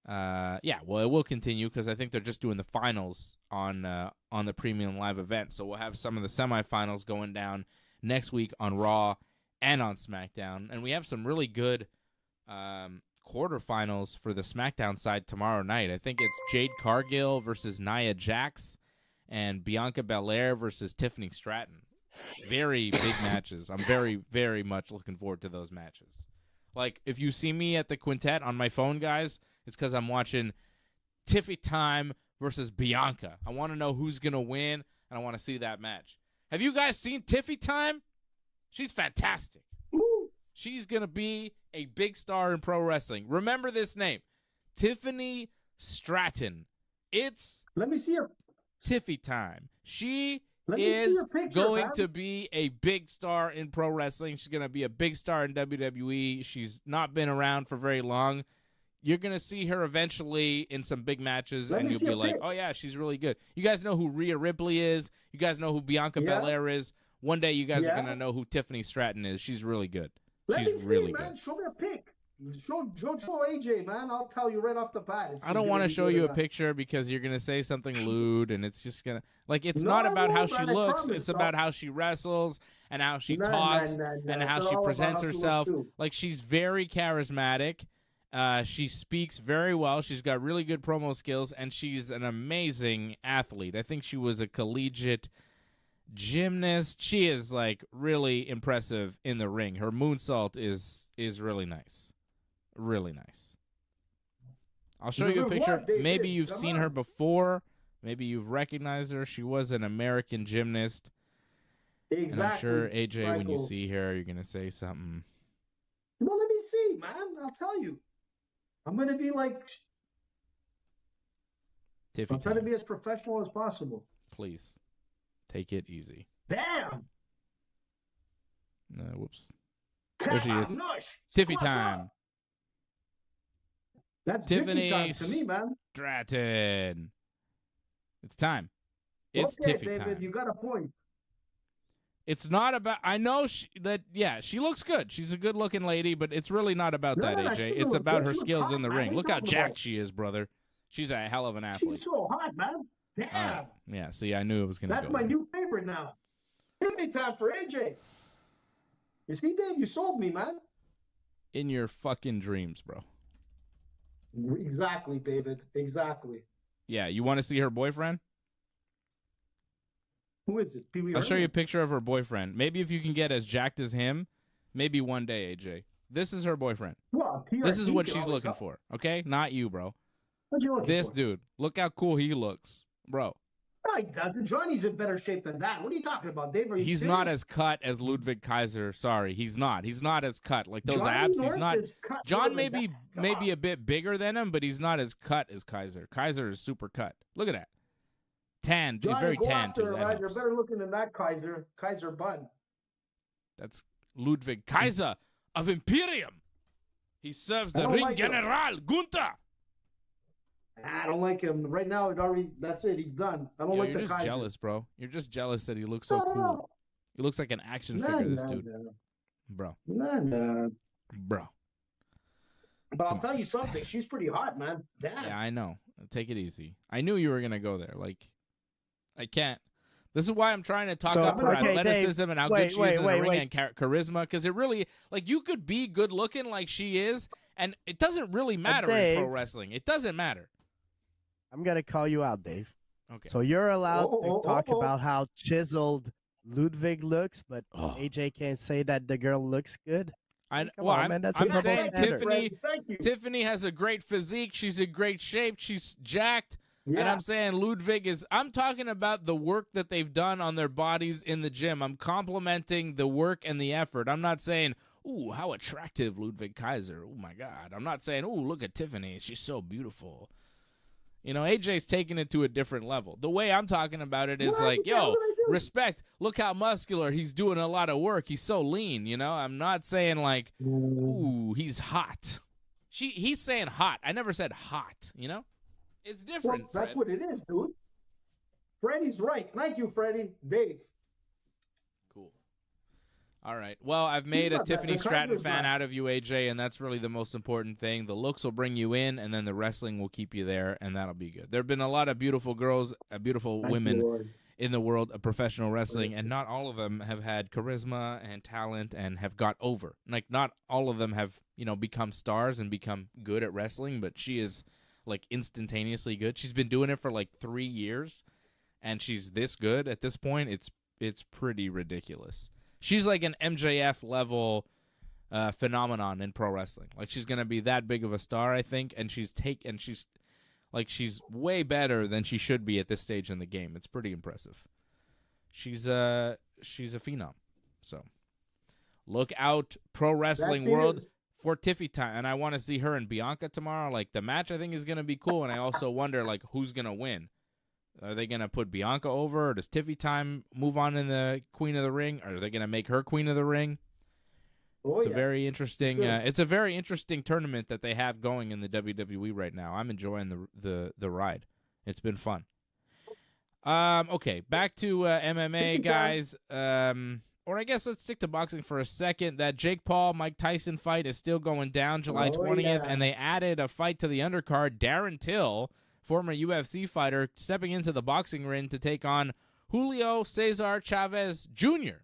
It will continue because I think they're just doing the finals on the Premium Live event. So we'll have some of the semifinals going down next week on Raw and on SmackDown. And we have some really good quarterfinals for the SmackDown side tomorrow night. I think it's Jade Cargill versus Nia Jax and Bianca Belair versus Tiffany Stratton. Very big matches. I'm very, very much looking forward to those matches. Like, if you see me at the Quintet on my phone, guys, it's because I'm watching Tiffy Time versus Bianca. I want to know who's going to win, and I want to see that match. Have you guys seen Tiffy Time? She's fantastic. She's going to be a big star in pro wrestling. Remember this name, Tiffany Stratton. It's Let me see her. Tiffy Time. She is going to be a big star in pro wrestling. She's going to be a big star in WWE. She's not been around for very long. You're going to see her eventually in some big matches, and you'll be like, oh, yeah, she's really good. You guys know who Rhea Ripley is. You guys know who Bianca Belair is. One day you guys are going to know who Tiffany Stratton is. She's really good. She's really good. Man. Show me a pic. Show AJ, man. I'll tell you right off the bat. I don't want to show you a picture because you're going to say something lewd, and it's just going to, like, it's not about how she looks. It's about how she wrestles and how she talks and how she presents herself. Like, she's very charismatic. She speaks very well. She's got really good promo skills, and she's an amazing athlete. I think she was a collegiate gymnast. She is like really impressive in the ring. Her moonsault is really nice. Really nice. I'll show you a picture. Maybe you've seen her before. Maybe you've recognized her. She was an American gymnast. Exactly. And I'm sure, AJ, when you see her, you're going to say something. Well, let me see, man. I'll tell you. I'm going to be like... I'm trying to be as professional as possible. Please. Take it easy. Damn! Whoops. There she is. Tiffy time. That's Tiffany time to me, man. Stratton. It's time. It's okay, Tiffy David, time. You got a point. It's not about. I know she looks good. She's a good-looking lady, but it's really not about that, AJ. It's about her skills in the ring. Look how jacked she is, brother. She's a hell of an athlete. She's so hot, man. Damn. Yeah. See, I knew it was gonna. That's my new favorite now. Tiffy time for AJ. You see, Dave, you sold me, man. In your fucking dreams, bro. Exactly, David. Exactly. Yeah, you want to see her boyfriend? Who is it? I'll show you a picture of her boyfriend. Maybe if you can get as jacked as him, maybe one day, AJ. This is her boyfriend. Well, this is what she's looking for, okay? Not you, bro. What you looking this for? Dude. Look how cool he looks, bro. No, he doesn't. Johnny's in better shape than that. What are you talking about, Dave? Are you He's serious? not as cut as Ludwig Kaiser. Sorry, he's not. He's not as cut. Like those Johnny abs, North he's not. is cut John really maybe a bit bigger than him, but he's not as cut as Kaiser. Kaiser is super cut. Look at that. Tan, Johnny, very go tan after too. her, That right? You're helps. better looking than that Kaiser bun. That's Ludwig Kaiser of Imperium. He serves the Ring General Gunther. I don't like him right now. That's it. He's done. I don't like You're the just Kaiser. jealous, bro. You're just jealous that he looks so cool. No. He looks like an action figure. This dude, bro. Nah. Bro. But I'll tell you something. She's pretty hot, man. Damn. Yeah, I know. Take it easy. I knew you were gonna go there. Like, I can't. This is why I'm trying to talk up her athleticism and how good she is in the ring and charisma. Because it really, like, you could be good looking like she is, and it doesn't really matter in pro wrestling. It doesn't matter. I'm gonna call you out, Dave. Okay. So you're allowed to talk about how chiseled Ludwig looks, but AJ can't say that the girl looks good. I'm I'm saying Tiffany has a great physique. She's in great shape. She's jacked. Yeah. And I'm saying Ludwig is – I'm talking about the work that they've done on their bodies in the gym. I'm complimenting the work and the effort. I'm not saying, ooh, how attractive Ludwig Kaiser. Oh, my God. I'm not saying, ooh, look at Tiffany. She's so beautiful. You know, AJ's taking it to a different level. The way I'm talking about it is like, yo, respect. Look how muscular. He's doing a lot of work. He's so lean, you know. I'm not saying like, ooh, he's hot. He's saying hot. I never said hot, you know. It's different. Well, that's what it is, dude. Freddie's right. Thank you, Freddie. Dave. Cool. All right. Well, I've made a Tiffany Stratton fan out of you, AJ, and that's really the most important thing. The looks will bring you in, and then the wrestling will keep you there, and that'll be good. There have been a lot of beautiful girls, beautiful women in the world of professional wrestling, and not all of them have had charisma and talent and have got over. Like, not all of them have, you know, become stars and become good at wrestling, but she is like instantaneously good. She's been doing it for like 3 years, and she's this good at this point. It's pretty ridiculous. She's like an MJF level phenomenon in pro wrestling. Like, she's gonna be that big of a star, I think, and she's way better than she should be at this stage in the game. It's pretty impressive. She's a phenom. So look out, pro wrestling world, for Tiffy time. And I want to see her and Bianca tomorrow. Like, the match I think is gonna be cool, and I also wonder like who's gonna win. Are they gonna put Bianca over, or does Tiffy time move on in the Queen of the Ring? Or are they gonna make her Queen of the Ring? It's a very interesting. It's a very interesting tournament that they have going in the WWE right now. I'm enjoying the ride. It's been fun. Okay, back to MMA, guys. Or I guess let's stick to boxing for a second. That Jake Paul-Mike Tyson fight is still going down July 20th, and they added a fight to the undercard. Darren Till, former UFC fighter, stepping into the boxing ring to take on Julio Cesar Chavez Jr.,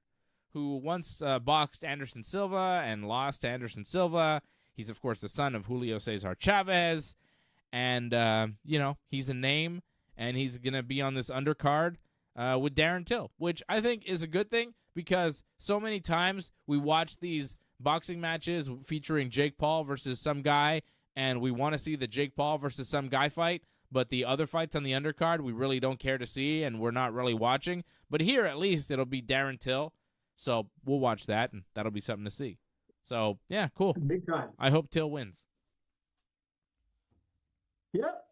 who once boxed Anderson Silva and lost to Anderson Silva. He's, of course, the son of Julio Cesar Chavez. And, you know, he's a name, and he's going to be on this undercard. with Darren Till, which I think is a good thing because so many times we watch these boxing matches featuring Jake Paul versus some guy, and we want to see the Jake Paul versus some guy fight, but the other fights on the undercard we really don't care to see, and we're not really watching. But here, at least, it'll be Darren Till, so we'll watch that, and that'll be something to see. So, yeah, cool. Big time. I hope Till wins. Yep.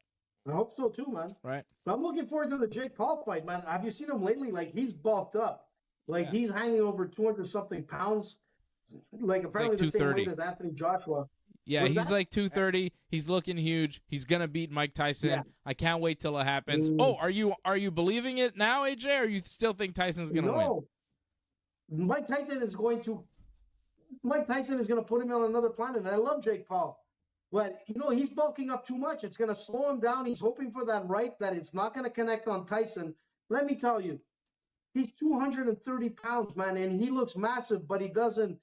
I hope so too, man. Right. But I'm looking forward to the Jake Paul fight, man. Have you seen him lately? Like, he's bulked up. Like, Yeah. he's hanging over 200-something pounds. Like, apparently the same weight as Anthony Joshua. Yeah, Was he's that- like 230. He's looking huge. He's gonna beat Mike Tyson. Yeah. I can't wait till it happens. Mm. Oh, are you believing it now, AJ? Or you still think Tyson's gonna win? No. Mike Tyson is going to put him on another planet. And I love Jake Paul. But, he's bulking up too much. It's going to slow him down. He's hoping for that right, that it's not going to connect on Tyson. Let me tell you, he's 230 pounds, man, and he looks massive, but he doesn't.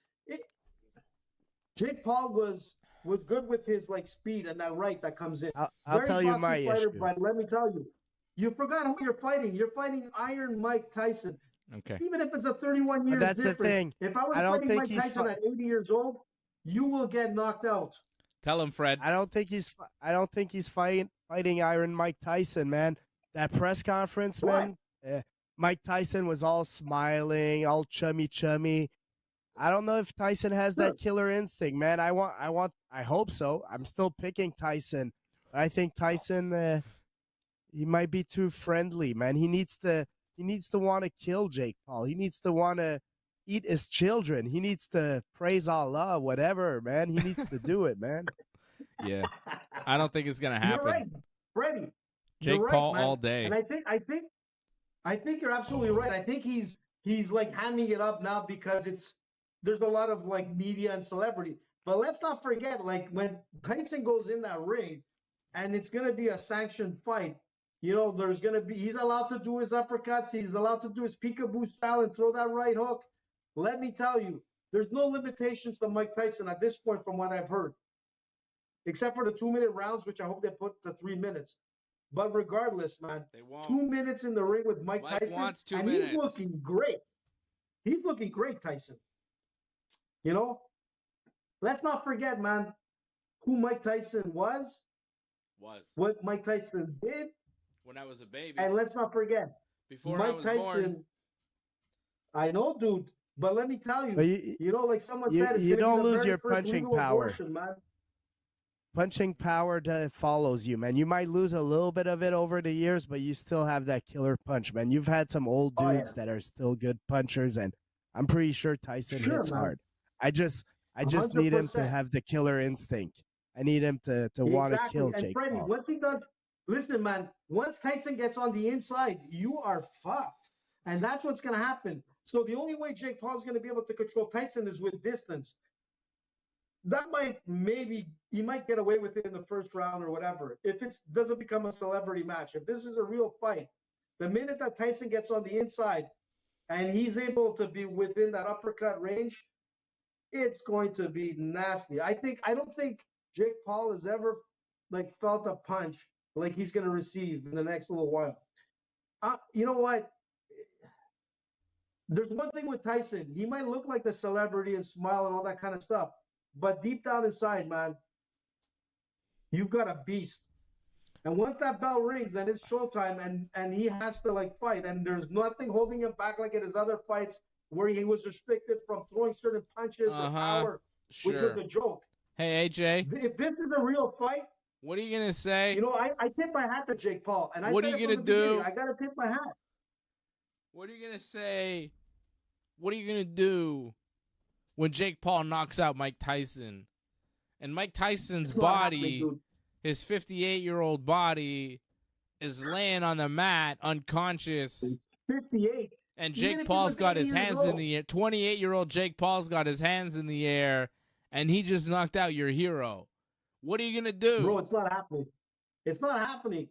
Jake Paul was good with his, speed and that right that comes in. I'll tell you my issue. But let me tell you, you forgot who you're fighting. You're fighting Iron Mike Tyson. Okay. Even if it's a 31 years That's difference. the thing. If I was I don't fighting think Mike he's Tyson at 80 years old, you will get knocked out. Tell him, Fred. I don't think he's fighting Iron Mike Tyson, man. That press conference, man. Mike Tyson was all smiling, all chummy. I don't know if Tyson has that killer instinct, man. I hope so. I'm still picking Tyson. I think Tyson, he might be too friendly, man. He needs to want to kill Jake Paul. He needs to want to eat his children. He needs to praise Allah, whatever, man. He needs to do it, man. Yeah. I don't think it's gonna happen. You're right, Freddie. Jake Paul man. all day. And I think you're absolutely right. I think he's hamming it up now because there's a lot of media and celebrity. But let's not forget, when Tyson goes in that ring and it's gonna be a sanctioned fight, he's allowed to do his uppercuts, he's allowed to do his peekaboo style and throw that right hook. Let me tell you, there's no limitations to Mike Tyson at this point from what I've heard. Except for the 2-minute rounds, which I hope they put to 3 minutes. But regardless, man, They won't. 2 minutes in the ring with Mike Tyson, wants 2 and minutes. he's looking great. He's looking great, Tyson. Let's not forget, man, who Mike Tyson was, what Mike Tyson did, when I was a baby. and let's not forget, Before Mike I was Tyson. born. I know, dude, but let me tell you, But like someone said, it's you gonna don't be the lose very your first punching legal power. abortion, man. Punching power follows you, man. You might lose a little bit of it over the years, but you still have that killer punch, man. You've had some old dudes that are still good punchers, and I'm pretty sure Tyson hits man. hard. I just need him to 100%. have the killer instinct. I need him to want to kill And Jake Freddie, Paul. once he does, listen, man, once Tyson gets on the inside, you are fucked. And that's what's going to happen. So the only way Jake Paul is going to be able to control Tyson is with distance. That he might get away with it in the first round or whatever. If it doesn't become a celebrity match, if this is a real fight, the minute that Tyson gets on the inside and he's able to be within that uppercut range, it's going to be nasty. I don't think Jake Paul has ever felt a punch like he's going to receive in the next little while. You know what? There's one thing with Tyson. He might look like the celebrity and smile and all that kind of stuff, but deep down inside, man, you've got a beast. And once that bell rings and it's showtime and he has to fight, and there's nothing holding him back like in his other fights where he was restricted from throwing certain punches or power, which was a joke. Hey, AJ. If this is a real fight, what are you going to say? I tip my hat to Jake Paul. And What are you going to do? I got to tip my hat. What are you going to say? What are you going to do when Jake Paul knocks out Mike Tyson? And Mike Tyson's body, his 58-year-old body, is laying on the mat unconscious. It's 58. And Jake Paul's got his hands in the air. 28-year-old Jake Paul's got his hands in the air, and he just knocked out your hero. What are you going to do? Bro, it's not happening. It's not happening.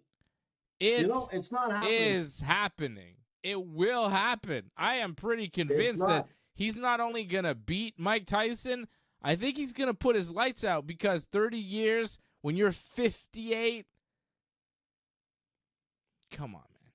It's not happening. It is happening. It will happen. I am pretty convinced that he's not only going to beat Mike Tyson, I think he's going to put his lights out because 30 years when you're 58, come on, man.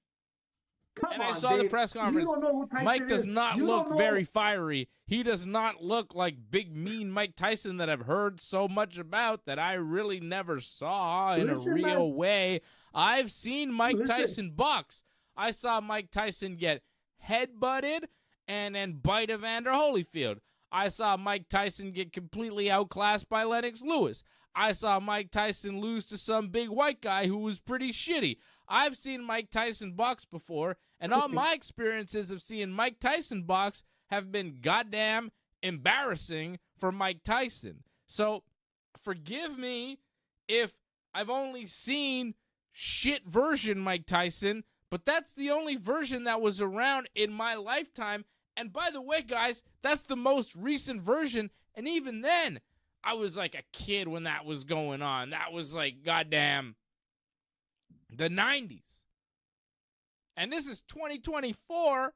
Come And on, I saw the Dave. press You conference. don't know who Tyson Mike does is. not You look don't know. very fiery. He does not look like big, mean Mike Tyson that I've heard so much about that I really never saw in Listen, a real man. way. I've seen Mike Listen. Tyson box. I saw Mike Tyson get headbutted and then bite Evander Holyfield. I saw Mike Tyson get completely outclassed by Lennox Lewis. I saw Mike Tyson lose to some big white guy who was pretty shitty. I've seen Mike Tyson box before, and all my experiences of seeing Mike Tyson box have been goddamn embarrassing for Mike Tyson. So forgive me if I've only seen shit version Mike Tyson, but that's the only version that was around in my lifetime. And by the way, guys, that's the most recent version, and even then, I was like a kid when that was going on. That was like goddamn the 90s. And this is 2024.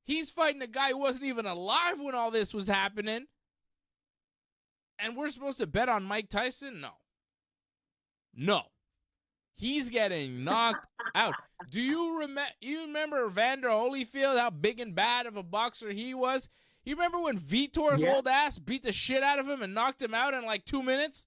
He's fighting a guy who wasn't even alive when all this was happening. And we're supposed to bet on Mike Tyson? No. No. He's getting knocked out. Do you remember Evander Holyfield, how big and bad of a boxer he was? You remember when Vitor's old ass beat the shit out of him and knocked him out in like 2 minutes?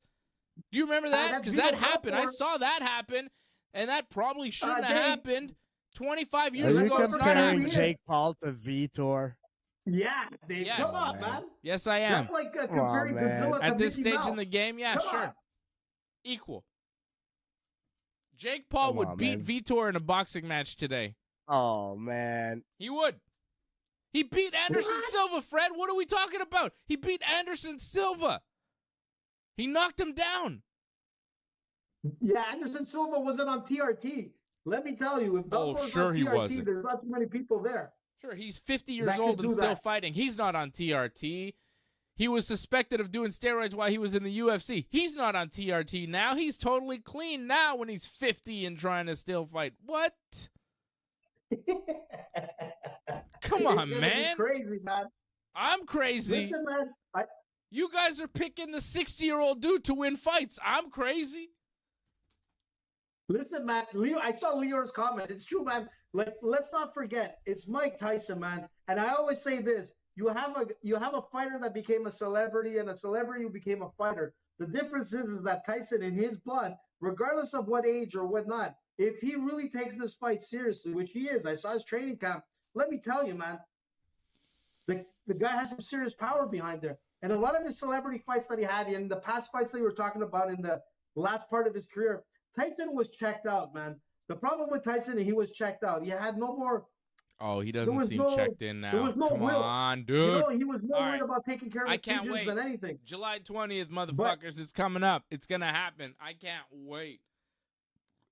Do you remember that? Because that happened. I saw that happen, and that probably shouldn't have happened 25 years Are you ago. It's not comparing happening. Jake Paul to Vitor? Yeah, Dave. Yes. Come on, man. Yes, I am. That's like comparing man. Godzilla to At this Mickey stage in Mouse. the game, yeah, Come sure. on. Equal. Jake Paul Come would on, beat man. Vitor in a boxing match today. Oh man. He would. He beat Anderson What? Silva, Fred. What are we talking about? He beat Anderson Silva. He knocked him down. Yeah, Anderson Silva wasn't on TRT. Let me tell you, if Oh, Bellator's sure on he TRT, wasn't. there's not too many people there. Sure, he's 50 years That could old and do still that. fighting. He's not on TRT. He was suspected of doing steroids while he was in the UFC. He's not on TRT now. He's totally clean now when he's 50 and trying to still fight. What? Come on, It's gonna man. be crazy, man. I'm crazy. Listen, man. You guys are picking the 60-year-old dude to win fights. I'm crazy. Listen, man. Leo, I saw Leo's comment. It's true, man. Like, let's not forget, it's Mike Tyson, man. And I always say this: you have a fighter that became a celebrity, and a celebrity who became a fighter. The difference is that Tyson, in his blood, regardless of what age or whatnot, if he really takes this fight seriously, which he is, I saw his training camp. Let me tell you, man, the guy has some serious power behind there. And a lot of the celebrity fights that he had in the past fights that we were talking about in the last part of his career, Tyson was checked out, man. The problem with Tyson, he was checked out. He had no more. Oh, he There doesn't was seem no- checked in now. there was no Come will. on, dude. You know, he was more All worried right. about taking care of I his can't pigeons wait. than anything. July 20th, motherfuckers. It's coming up. It's going to happen. I can't wait.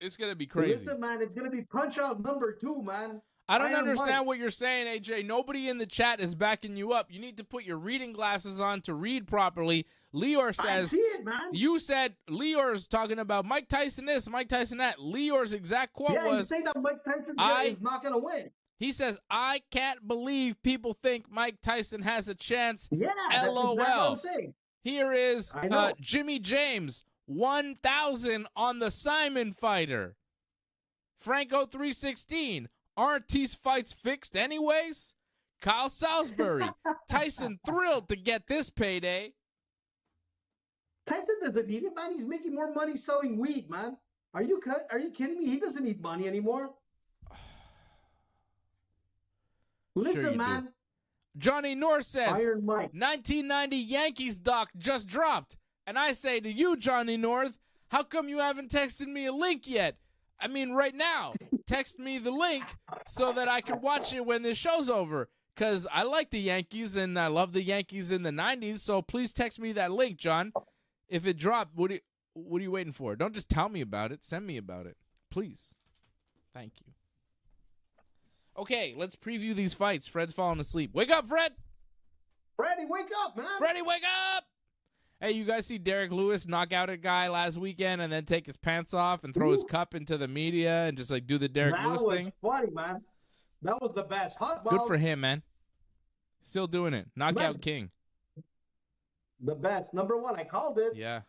It's going to be crazy. Listen, man, it's going to be Punch-Out #2, man. I don't Iron understand Mike. what you're saying, AJ. Nobody in the chat is backing you up. You need to put your reading glasses on to read properly. Leor I says, see it, man. you said Leor's talking about Mike Tyson this, Mike Tyson that. Leor's exact quote Yeah, you was, say that Mike Tyson is not going to win. he says, I can't believe people think Mike Tyson has a chance. Yeah, that's LOL. exactly what I'm saying. Here is I know. Jimmy James, 1,000 on the Simon fighter. Franco 316, aren't these fights fixed anyways? Kyle Salisbury, Tyson thrilled to get this payday. Tyson doesn't need it, man. He's making more money selling weed, man. Are you kidding me? He doesn't need money anymore. Listen, you man. do. Johnny North says, Iron Mike. 1990 Yankees doc just dropped. And I say to you, Johnny North, how come you haven't texted me a link yet? I mean, right now, text me the link so that I can watch it when this show's over. Because I like the Yankees, and I love the Yankees in the 90s, so please text me that link, John. If it dropped, what are you waiting for? Don't just tell me about it. Send me about it. Please. Thank you. Okay, let's preview these fights. Fred's falling asleep. Wake up, Fred! Freddie, wake up, man. Freddie, wake up! Hey, you guys see Derek Lewis knock out a guy last weekend and then take his pants off and throw his cup into the media and just like do the Derek Lewis was thing? funny, man. That was the best. Hot balls. Good for him, man. Still doing it. Knockout Man. king. The best. #1. I called it. Yeah.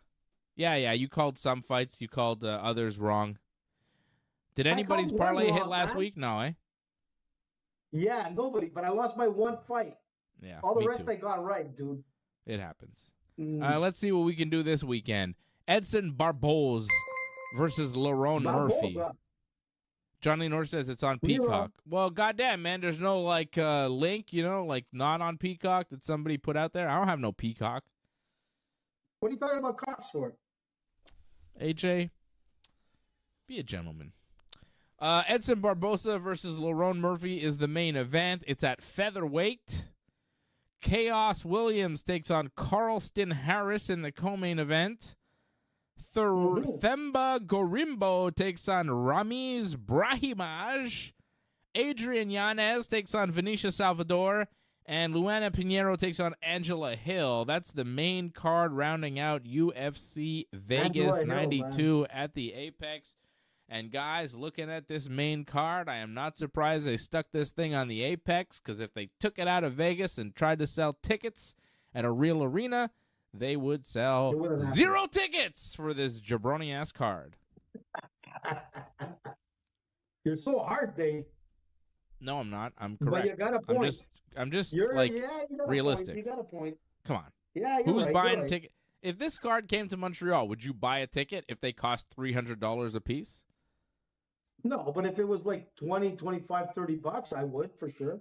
Yeah. You called some fights. You called others wrong. Did anybody's called parlay one hit wrong, last man. week? No, eh? Yeah, nobody. But I lost by one fight. Yeah, All the me rest too. I got right, dude. It happens. Mm. Let's see what we can do this weekend. Edson Barboz versus Lerone Murphy. Barboza. Johnny North says it's on Leron. Peacock. Well, goddamn, man, there's no like link, like not on Peacock that somebody put out there. I don't have no Peacock. What are you talking about Cox for? AJ, be a gentleman. Edson Barboza versus Lerone Murphy is the main event. It's at featherweight. Chaos Williams takes on Carlston Harris in the co-main event. Themba Gorimbo takes on Ramiz Brahimaj. Adrian Yanez takes on Venetia Salvador. And Luana Pinheiro takes on Angela Hill. That's the main card rounding out UFC Vegas Hill, 92 at the Apex. And guys, looking at this main card, I am not surprised they stuck this thing on the Apex, because if they took it out of Vegas and tried to sell tickets at a real arena, they would sell 0 tickets for this jabroni-ass card. You're so hard, Dave. No, I'm not. I'm correct. But you got a point. I'm just You got realistic. You got a point. Come on. Yeah, Who's right, buying right. ticket? If this card came to Montreal, would you buy a ticket if they cost $300 a piece? No, but if it was like 20, 25, $30, I would for sure.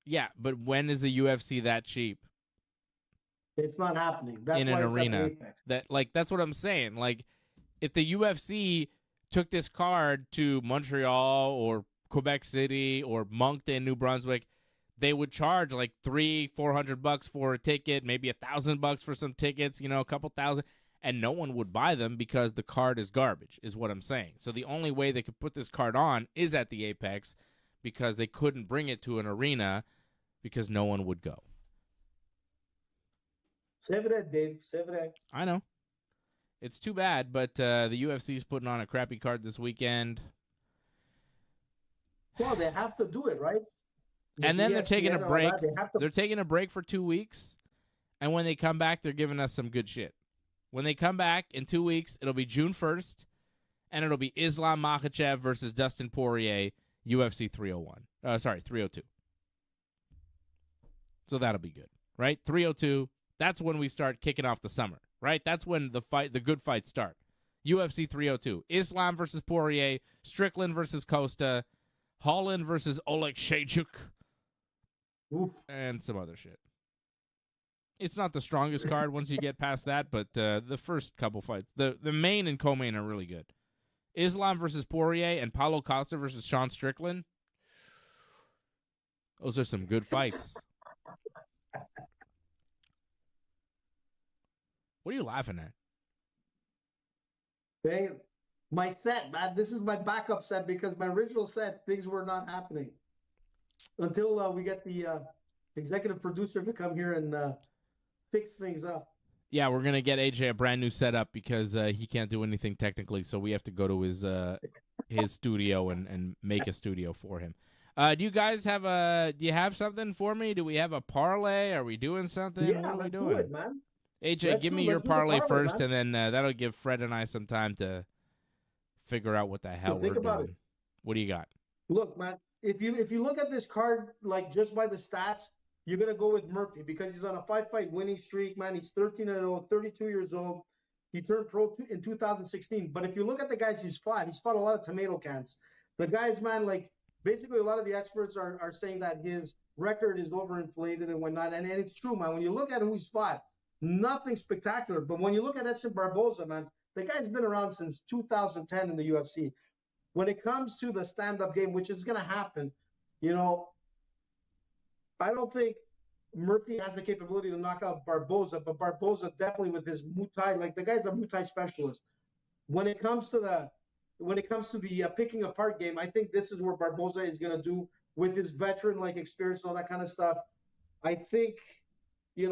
Yeah, but when is the UFC that cheap? It's not happening. That's In why an it's at the arena? Apex. That's what I'm saying. Like, if the UFC took this card to Montreal or Quebec City or Moncton, New Brunswick, they would charge like $300-400 for a ticket, maybe $1,000 for some tickets, a couple thousand, and no one would buy them because the card is garbage, is what I'm saying. So the only way they could put this card on is at the Apex, because they couldn't bring it to an arena because no one would go. Save it, Dave. Save it. I know. It's too bad, but the UFC's putting on a crappy card this weekend. Well, they have to do it, right? And then they're taking a ESPN and all break. that, they have to- They're taking a break for 2 weeks, and when they come back, they're giving us some good shit. When they come back in 2 weeks, it'll be June 1st, and it'll be Islam Makhachev versus Dustin Poirier, UFC 302. So that'll be good, right? 302, that's when we start kicking off the summer, right? That's when the good fights start. UFC 302, Islam versus Poirier, Strickland versus Costa, Holland versus Oleksandr, Oof. and some other shit. It's not the strongest card once you get past that, but the first couple fights, the main and co-main are really good. Islam versus Poirier and Paulo Costa versus Sean Strickland. Those are some good fights. What are you laughing at? Dave, my set, man. This is my backup set because my original set, things were not happening until we get the executive producer to come here and fix things up. Yeah, we're gonna get AJ a brand new setup because he can't do anything technically, so we have to go to his studio and make a studio for him. Do you guys have do you have something for me? Do we have a parlay? Are we doing something? Yeah, what are we let's doing? do it, man. AJ, give me your let's do the parlay parlay, first, man. and then that'll give Fred and I some time to figure out what the hell think we're about doing. it. What do you got? Look, man, if you look at this card, like just by the stats, you're gonna go with Murphy because he's on a 5-fight winning streak, man. He's 13-0, 32 years old. He turned pro in 2016. But if you look at the guys he's fought a lot of tomato cans. The guys, man, like basically a lot of the experts are saying that his record is overinflated and whatnot. And it's true, man. When you look at who he's fought, nothing spectacular. But when you look at Edson Barboza, man, the guy's been around since 2010 in the UFC. When it comes to the stand-up game, which is going to happen, I don't think Murphy has the capability to knock out Barboza, but Barboza definitely with his Muay Thai, like the guy's a Muay Thai specialist. When it comes to the picking apart game, I think this is where Barboza is going to do with his veteran like experience and all that kind of stuff. I think, he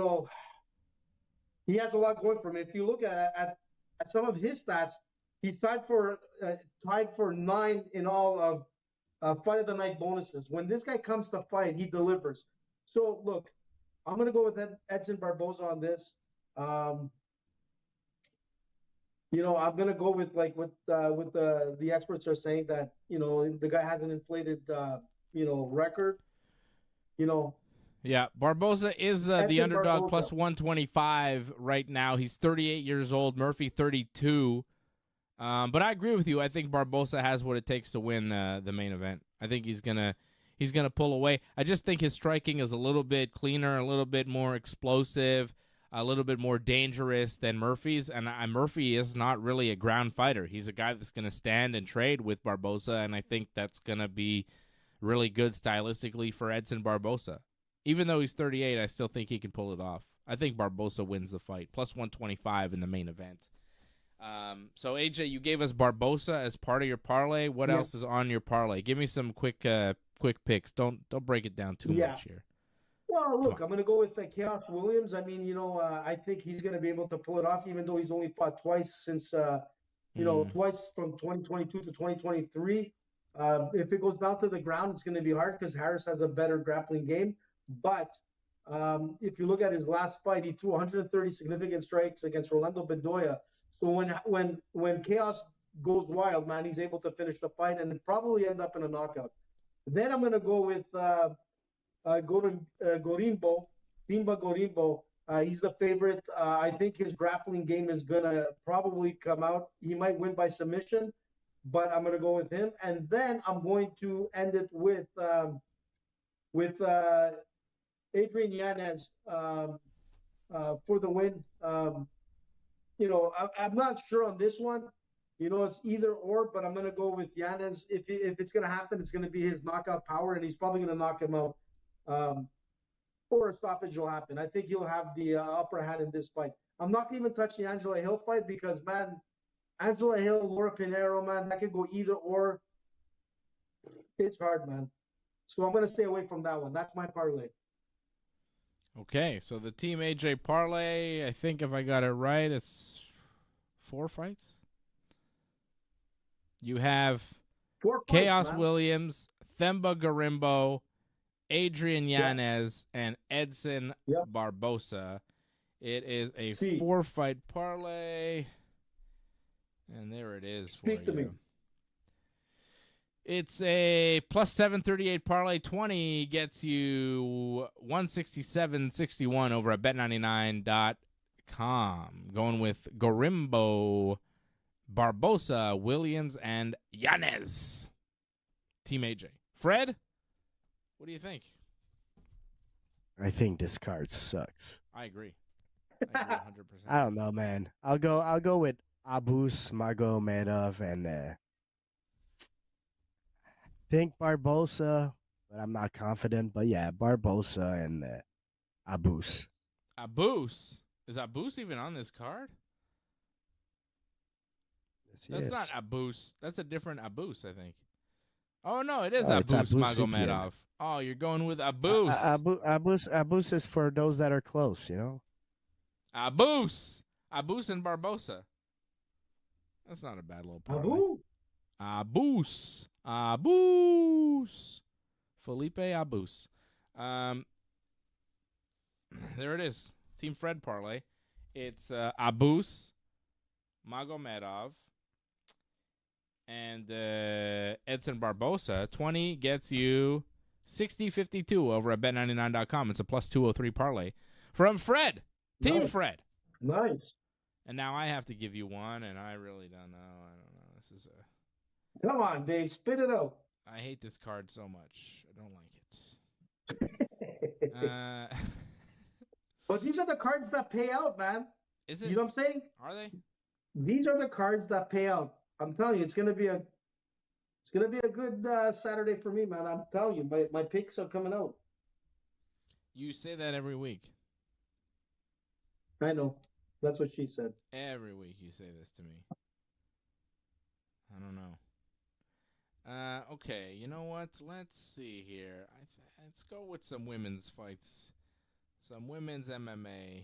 has a lot going for him. If you look at some of his stats, he tied for 9 in all of fight of the night bonuses. When this guy comes to fight, he delivers. So look, I'm gonna go with Edson Barboza on this. I'm gonna go with like what the experts are saying that the guy has an inflated record. You know, Yeah, Barbosa is the Edson underdog, Barboza. plus 125 right now. He's 38 years old. Murphy 32. But I agree with you. I think Barbosa has what it takes to win the main event. I think he's gonna pull away. I just think his striking is a little bit cleaner, a little bit more explosive, a little bit more dangerous than Murphy's. And Murphy is not really a ground fighter. He's a guy that's gonna stand and trade with Barbosa, and I think that's gonna be really good stylistically for Edson Barbosa. Even though he's 38, I still think he can pull it off. I think Barbosa wins the fight, plus 125 in the main event. So AJ, you gave us Barbosa as part of your parlay. What else is on your parlay? Give me some quick picks. Don't break it down too much here. Well, look, I'm going to go with Chaos Williams. I mean, I think he's going to be able to pull it off, even though he's only fought twice since, twice from 2022 to 2023. If it goes down to the ground, it's going to be hard because Harris has a better grappling game. But if you look at his last fight, he threw 130 significant strikes against Rolando Bedoya. So when Chaos goes wild, man, he's able to finish the fight and probably end up in a knockout. Then I'm going to go with Gorimbo, Bimba Gorimbo. He's the favorite. I think his grappling game is going to probably come out. He might win by submission, but I'm going to go with him. And then I'm going to end it with Adrian Yanez for the win. I'm not sure on this one. It's either or, but I'm going to go with Yanez. If it's going to happen, it's going to be his knockout power, and he's probably going to knock him out. Or a stoppage will happen. I think he'll have the upper hand in this fight. I'm not going to even touch the Angela Hill fight because, man, Angela Hill, Laura Pinheiro, man, that could go either or. It's hard, man. So I'm going to stay away from that one. That's my parlay. Okay, so the Team AJ parlay, I think if I got it right, it's 4 fights. You have 4 fights, Chaos man. Williams, Themba Gorimbo, Adrian Yanez, and Edson Barbosa. It is a 4-fight parlay, and there it is for Speak to me. It's a plus 738 parlay. 20 gets you 167.61 over at bet99.com. Going with Gorimbo, Barbosa, Williams, and Yanez. Team AJ. Fred, what do you think? I think this card sucks. I agree 100%. I don't know, man. I'll go with Abus Magomedov and think Barbosa, but I'm not confident. But yeah, Barbosa and Abus. Abus? Is Abus even on this card? Yes, That's is. not Abus. That's a different Abus, I think. Oh, no, it is It's Abus Abus Magomedov. Oh, you're going with Abus. Abus is for those that are close, Abus and Barbosa. That's not a bad little parlay. Abus. Felipe Abus. There it is. Team Fred parlay. It's Abus, Magomedov, and Edson Barbosa. 20 gets you 60.52 over at bet99.com. It's a plus 203 parlay from Fred. Team Fred. Nice. And now I have to give you one, and I really don't know. I don't know. This is a... Come on, Dave. Spit it out. I hate this card so much. I don't like it. But these are the cards that pay out, man. Is it? You know what I'm saying? Are they? These are the cards that pay out. I'm telling you, it's gonna be a good Saturday for me, man. I'm telling you, my picks are coming out. You say that every week. I know. That's what she said. Every week you say this to me. I don't know. Okay, you know what? Let's see here. Let's go with some women's fights. Some women's MMA.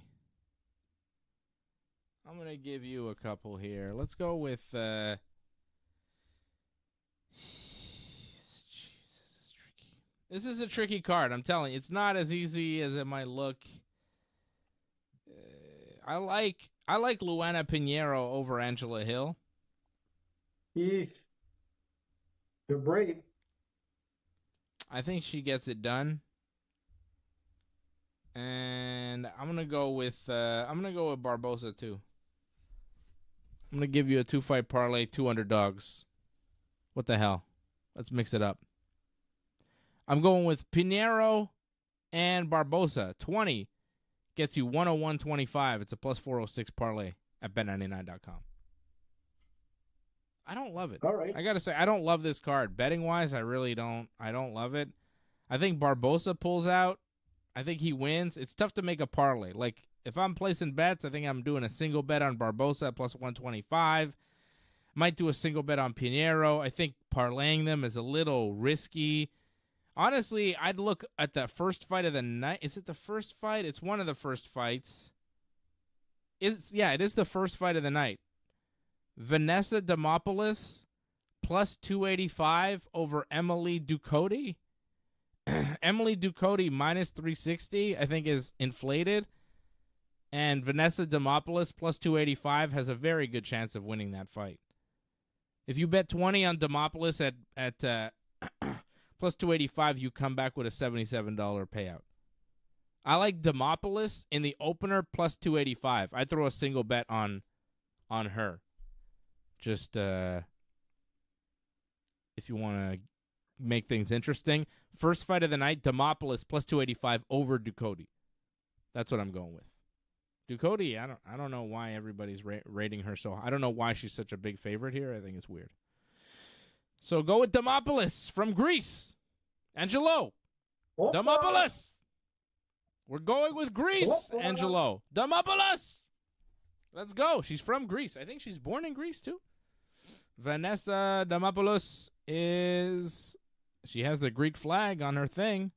I'm going to give you a couple here. Let's go with... Jesus, this is tricky. This is a tricky card, I'm telling you. It's not as easy as it might look. I like Luana Pinheiro over Angela Hill. Eef. You're brave. I think she gets it done. And I'm gonna go with Barbosa too. I'm gonna give you a 2-fight parlay, 2 underdogs. What the hell? Let's mix it up. I'm going with Pinheiro and Barbosa. 20 gets you 101.25. It's a plus 406 parlay at bet99.com. I don't love it. All right. I gotta say, I don't love this card. Betting wise, I really don't. I don't love it. I think Barbosa pulls out. I think he wins. It's tough to make a parlay. Like, if I'm placing bets, I think I'm doing a single bet on Barbosa at plus 125. Might do a single bet on Pinheiro. I think parlaying them is a little risky. Honestly, I'd look at the first fight of the night. Is it the first fight? It's one of the first fights. It is the first fight of the night. Vanessa Demopoulos plus 285 over Emily Ducote. Emily Ducote minus 360, I think, is inflated. And Vanessa Demopoulos plus 285 has a very good chance of winning that fight. If you bet 20 on Demopoulos at plus 285, you come back with a $77 payout. I like Demopoulos in the opener plus 285. I'd throw a single bet on her. Just if you want to make things interesting. First fight of the night, Demopoulos plus 285 over Ducote. That's what I'm going with. Ducote, I don't know why everybody's rating her so high. I don't know why she's such a big favorite here. I think it's weird. So go with Demopoulos from Greece. Angelo. Demopoulos. We're going with Greece, Angelo. Demopoulos. Let's go. She's from Greece. I think she's born in Greece, too. Vanessa Demopoulos she has the Greek flag on her thing.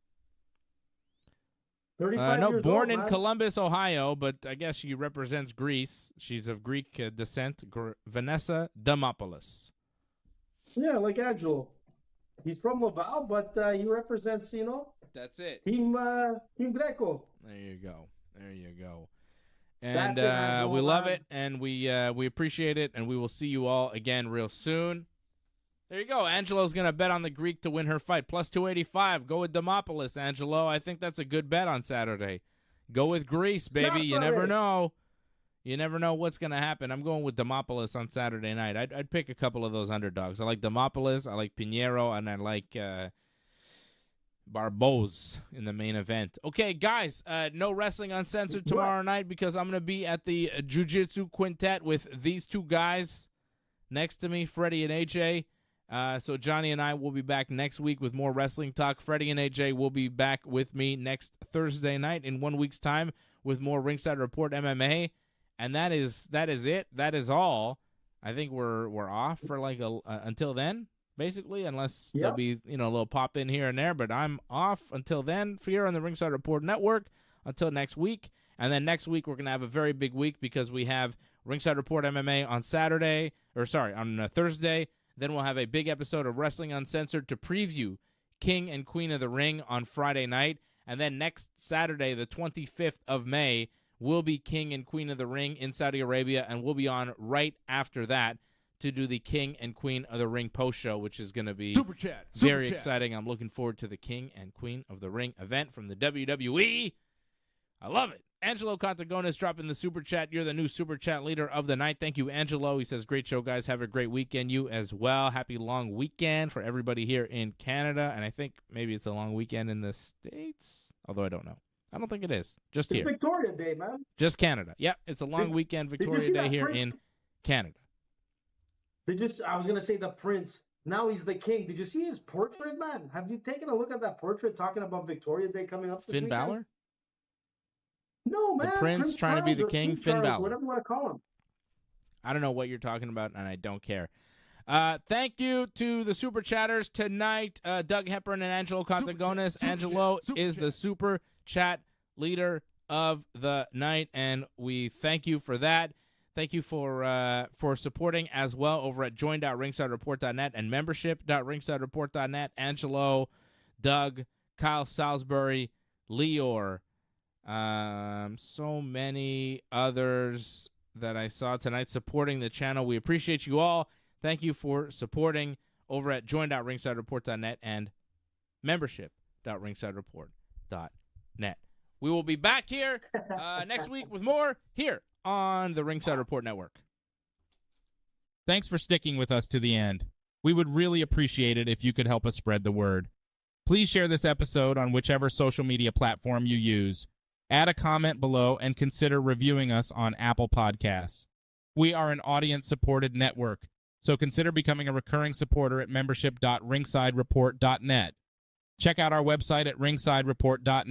35 no, years born old, in man. Columbus, Ohio, but I guess she represents Greece. She's of Greek descent. Vanessa Demopoulos. Yeah, like Angelo. He's from Laval, but he represents, That's it. Team Greco. There you go. That's And it, Angelo, we love man. it, and we appreciate it, and we will see you all again real soon. There you go. Angelo's going to bet on the Greek to win her fight. Plus 285. Go with Demopoulos, Angelo. I think that's a good bet on Saturday. Go with Greece, baby. You never know. You never know what's going to happen. I'm going with Demopoulos on Saturday night. I'd pick a couple of those underdogs. I like Demopoulos, I like Pinheiro, and I like Barbosa in the main event. Okay, guys, no Wrestling Uncensored tomorrow night because I'm going to be at the Jiu-Jitsu Quintet with these two guys next to me, Freddie and AJ. So Johnny and I will be back next week with more wrestling talk. Freddie and AJ will be back with me next Thursday night in 1 week's time with more Ringside Report MMA. And that is it. That is all. I think we're off for like until then, basically, unless there'll be a little pop in here and there. But I'm off until then here on the Ringside Report Network until next week. And then next week we're gonna have a very big week because we have Ringside Report MMA on on Thursday. Then we'll have a big episode of Wrestling Uncensored to preview King and Queen of the Ring on Friday night. And then next Saturday, the 25th of May, will be King and Queen of the Ring in Saudi Arabia. And we'll be on right after that to do the King and Queen of the Ring post-show, which is going to be very exciting. I'm looking forward to the King and Queen of the Ring event from the WWE. I love it. Angelo Contagonis dropping the Super Chat. You're the new Super Chat leader of the night. Thank you, Angelo. He says, great show, guys. Have a great weekend. You as well. Happy long weekend for everybody here in Canada. And I think maybe it's a long weekend in the States, although I don't know. I don't think it is. Just It's here. Victoria Day, man. Just Canada. Yep, it's a long weekend, Victoria Day here in Canada. I was going to say the prince. Now he's the king. Did you see his portrait, man? Have you taken a look at that portrait talking about Victoria Day coming up this Finn weekend? Balor? No, man. The prince trying to be Charles the or king, King Finn Charles, Balor. whatever you want to call him. I don't know what you're talking about, and I don't care. Thank you to the Super Chatters tonight, Doug Hepburn and Angelo Contagonis. Angelo is the Super Chat leader of the night, and we thank you for that. Thank you for supporting as well over at join.ringsidereport.net and membership.ringsidereport.net. Angelo, Doug, Kyle Salisbury, Leor, So many others that I saw tonight supporting the channel. We appreciate you all. Thank you for supporting over at join.ringsidereport.net and membership.ringsidereport.net. We will be back here next week with more here on the Ringside Report Network. Thanks for sticking with us to the end. We would really appreciate it if you could help us spread the word. Please share this episode on whichever social media platform you use. Add a comment below and consider reviewing us on Apple Podcasts. We are an audience-supported network, so consider becoming a recurring supporter at membership.ringsidereport.net. Check out our website at ringsidereport.net.